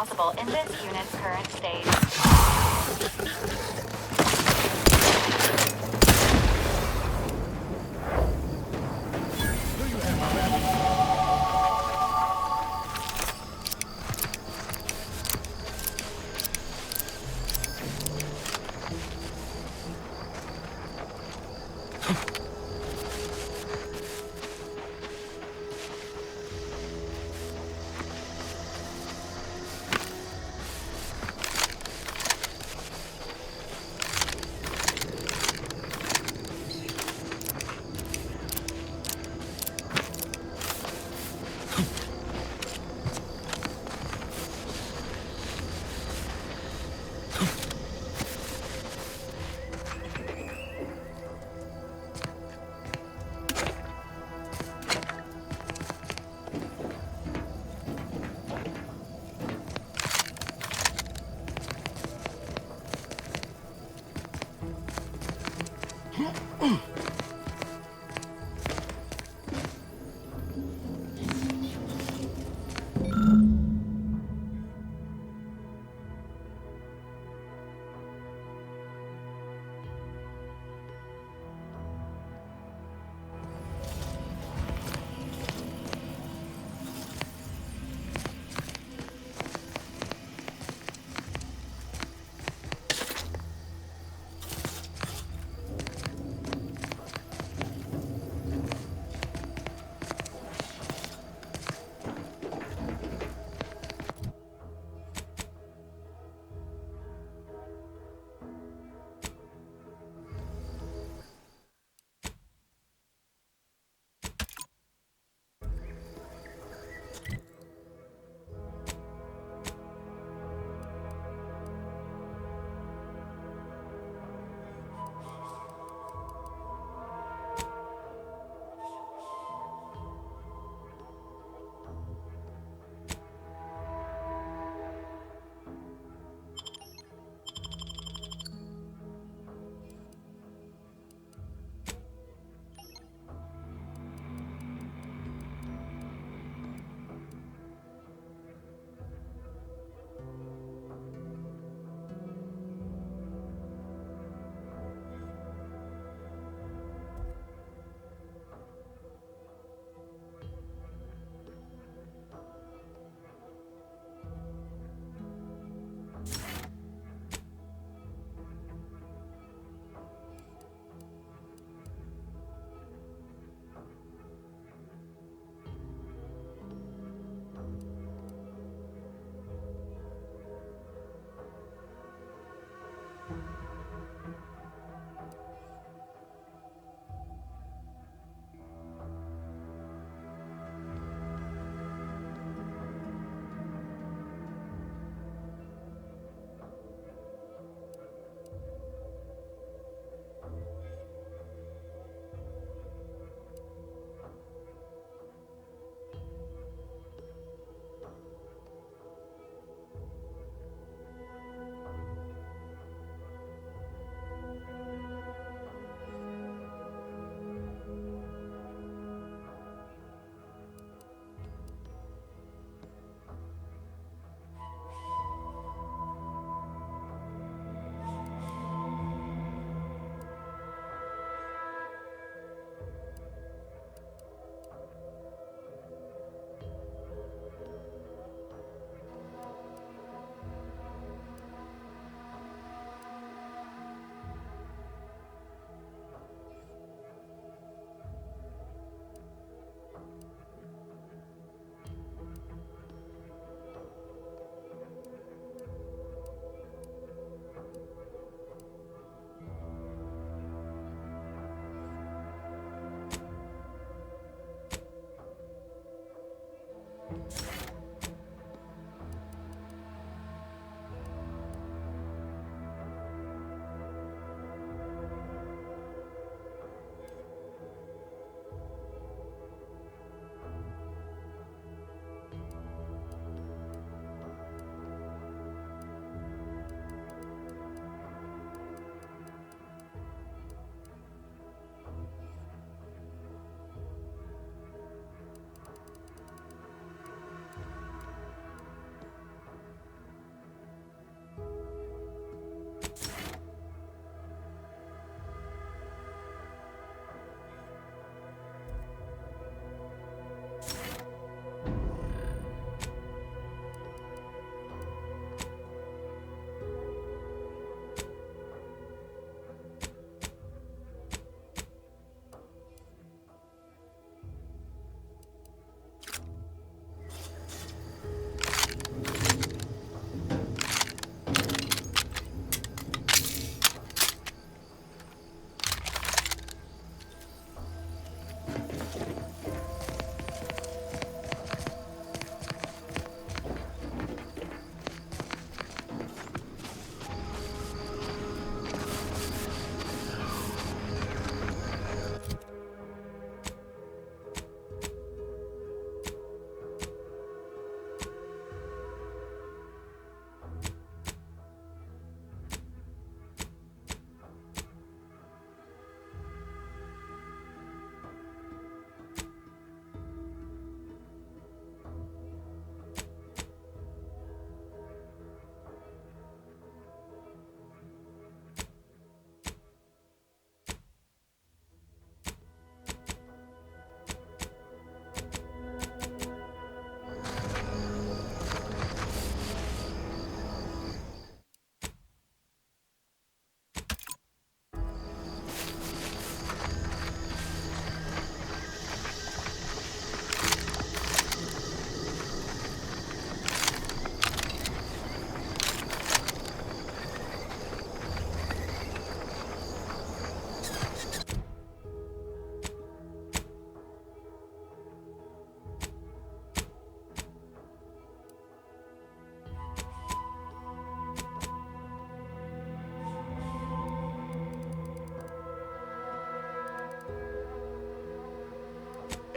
possible in this unit's current state.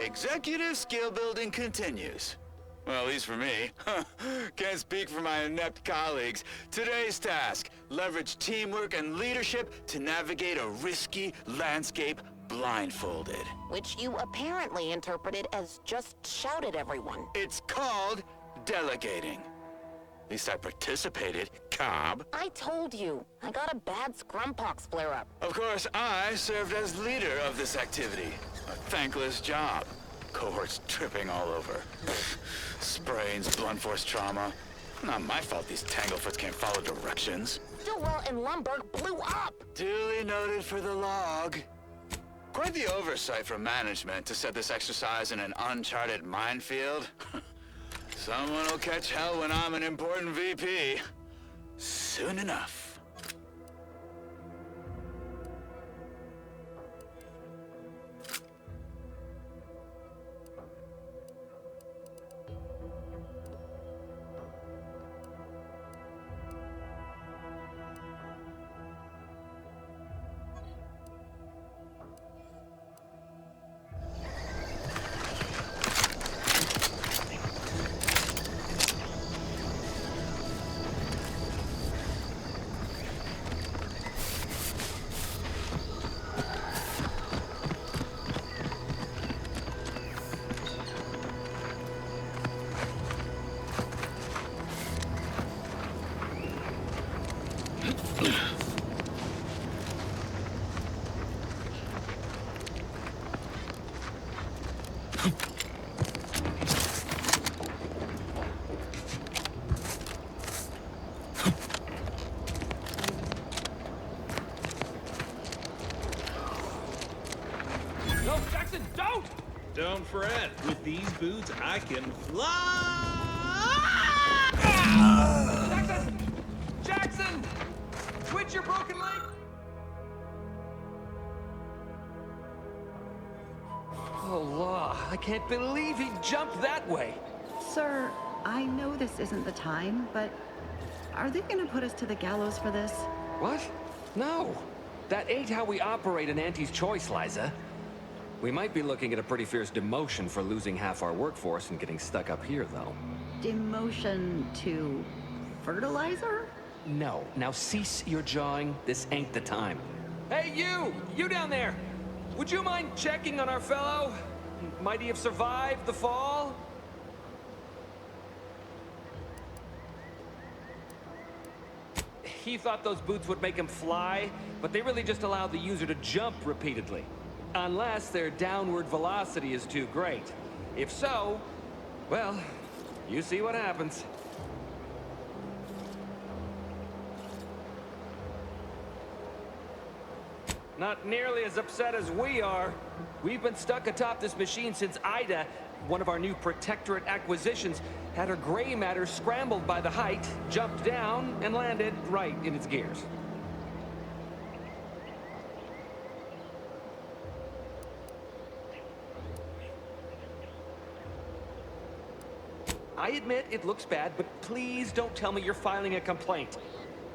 Executive skill building continues. Well, at least for me. Can't speak for my inept colleagues. Today's task, leverage teamwork and leadership to navigate a risky landscape blindfolded. Which you apparently interpreted as just shout at everyone. It's called delegating. At least I participated, Cobb. I told you, I got a bad scrumpox flare-up. Of course, I served as leader of this activity. A thankless job. Cohorts tripping all over. Sprains, blunt force trauma. Not my fault these Tanglefoots can't follow directions. Stillwell and Lumberg blew up! Duly noted for the log. Quite the oversight from management to set this exercise in an uncharted minefield. Someone will catch hell when I'm an important VP. Soon enough. No, Jackson, don't! Don't fret. With these boots, I can fly! Jackson! Jackson! Twitch your broken leg! Oh, law. I can't believe he jumped that way. Sir, I know this isn't the time, but are they gonna put us to the gallows for this? What? No. That ain't how we operate in Auntie's Choice, Liza. We might be looking at a pretty fierce demotion for losing half our workforce and getting stuck up here, though. Demotion to fertilizer? No. Now cease your jawing. This ain't the time. Hey, you! You down there! Would you mind checking on our fellow? Might he have survived the fall? He thought those boots would make him fly, but they really just allowed the user to jump repeatedly. Unless their downward velocity is too great. If so, well, you see what happens. Not nearly as upset as we are. We've been stuck atop this machine since Ida, one of our new Protectorate acquisitions, had her gray matter scrambled by the height, jumped down, and landed right in its gears. I admit it looks bad, but please don't tell me you're filing a complaint.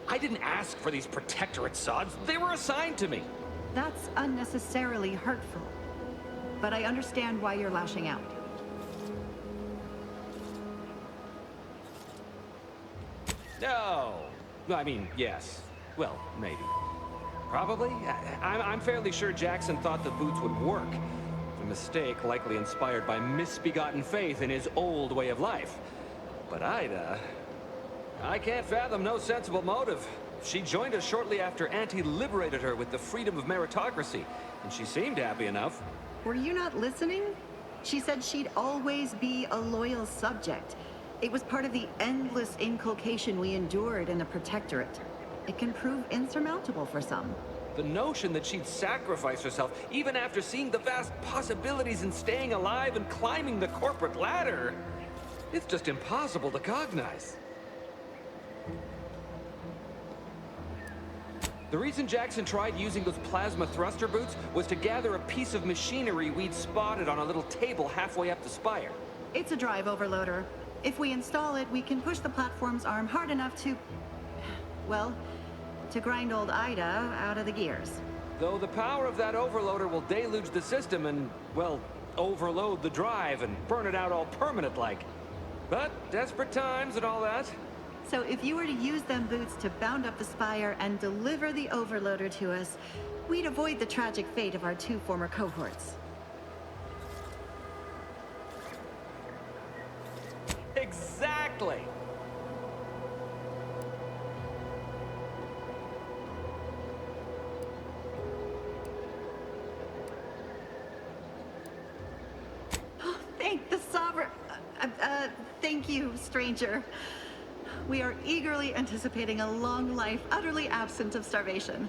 I didn't ask for these Protectorate sods. They were assigned to me. That's unnecessarily hurtful. But I understand why you're lashing out. No. I mean, yes. Well, maybe. Probably. I'm fairly sure Jackson thought the boots would work. A mistake likely inspired by misbegotten faith in his old way of life. But Ida... I can't fathom no sensible motive. She joined us shortly after Auntie liberated her with the freedom of meritocracy, and she seemed happy enough. Were you not listening? She said she'd always be a loyal subject. It was part of the endless inculcation we endured in the Protectorate. It can prove insurmountable for some. The notion that she'd sacrifice herself, even after seeing the vast possibilities in staying alive and climbing the corporate ladder, it's just impossible to cognize. The reason Jackson tried using those plasma thruster boots was to gather a piece of machinery we'd spotted on a little table halfway up the spire. It's a drive overloader. If we install it, we can push the platform's arm hard enough to... well, to grind old Ida out of the gears. Though the power of that overloader will deluge the system and, well, overload the drive and burn it out all permanent like. But desperate times and all that. So if you were to use them boots to bound up the spire and deliver the overloader to us, we'd avoid the tragic fate of our 2 former cohorts. Exactly! Thank the Sovereign. Thank you, stranger. We are eagerly anticipating a long life utterly absent of starvation.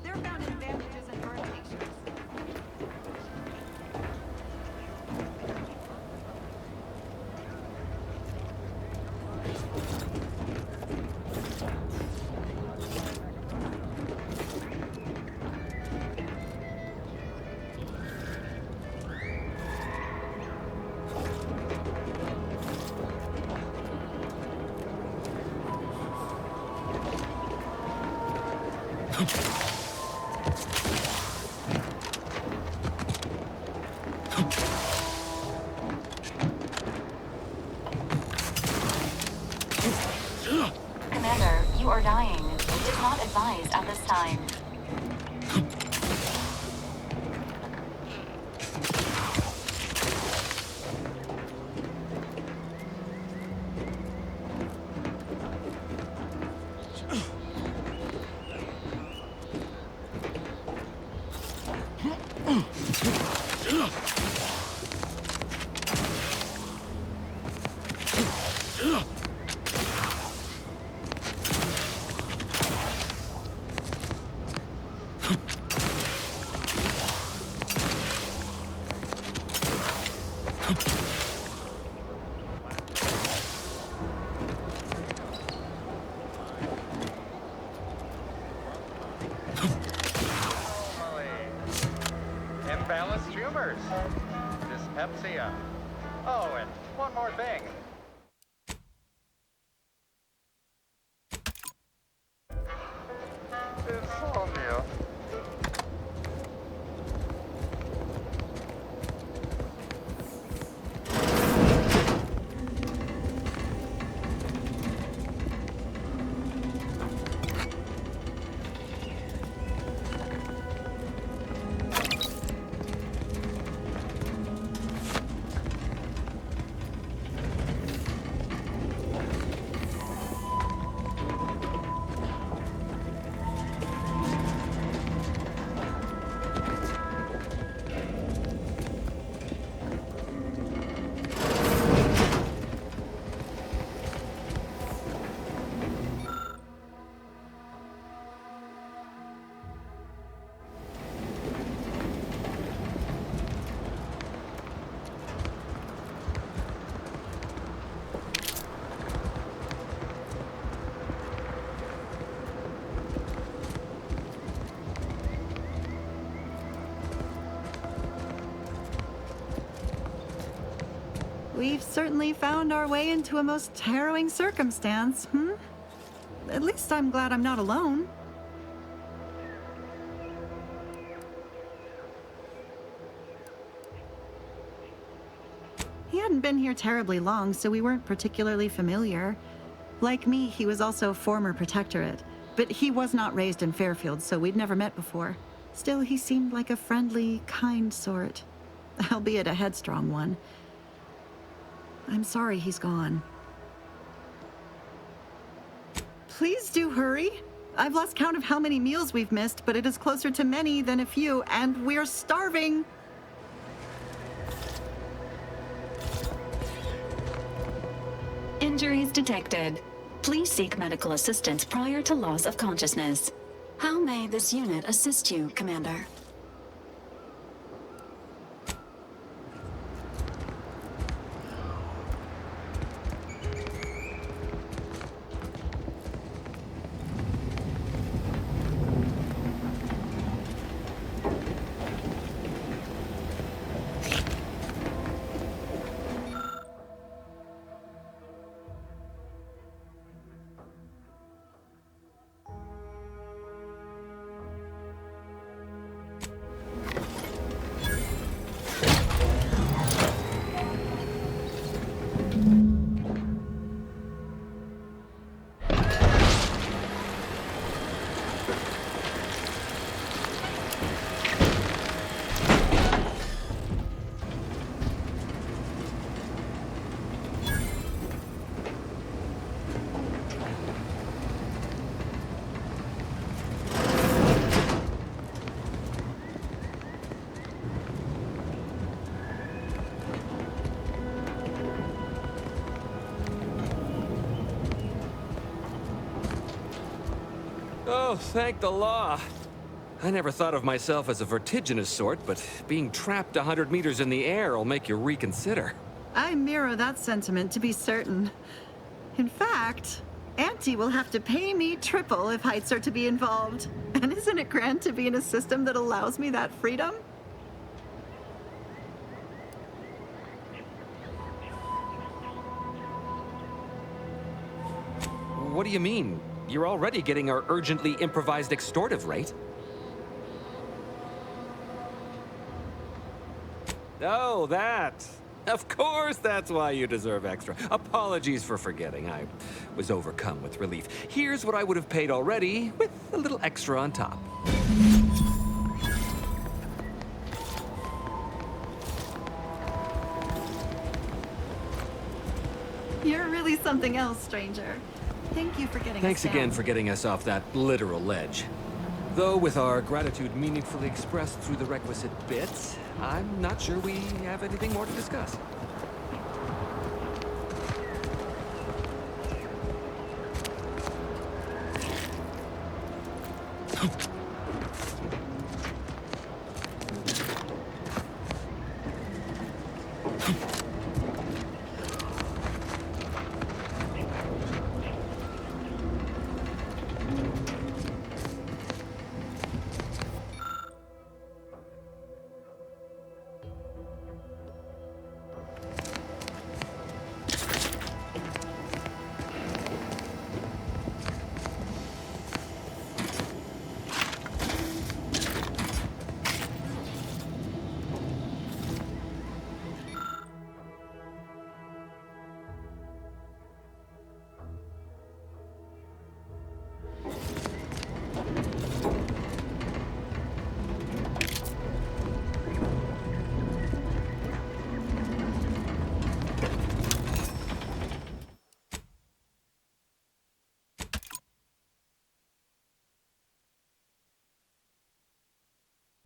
They're found in bandages and burn tinctures. Commander, you are dying. It is not advised at this time. course. Dyspepsia. Oh, and one more thing. Insomnia. We've certainly found our way into a most harrowing circumstance, At least I'm glad I'm not alone. He hadn't been here terribly long, so we weren't particularly familiar. Like me, he was also former protectorate, but he was not raised in Fairfield, so we'd never met before. Still, he seemed like a friendly, kind sort, albeit a headstrong one. I'm sorry he's gone. Please do hurry. I've lost count of how many meals we've missed, but it is closer to many than a few, and we're starving. Injuries detected. Please seek medical assistance prior to loss of consciousness. How may this unit assist you, Commander? Oh, thank the law. I never thought of myself as a vertiginous sort, but being trapped 100 meters in the air will make you reconsider. I mirror that sentiment, to be certain. In fact, Auntie will have to pay me triple if heights are to be involved. And isn't it grand to be in a system that allows me that freedom? What do you mean? You're already getting our urgently improvised extortive rate. Oh, that. Of course that's why you deserve extra. Apologies for forgetting. I was overcome with relief. Here's what I would have paid already, with a little extra on top. You're really something else, stranger. Thank you for getting Thanks us down. again for getting us off that literal ledge. Though with our gratitude meaningfully expressed through the requisite bits, I'm not sure we have anything more to discuss.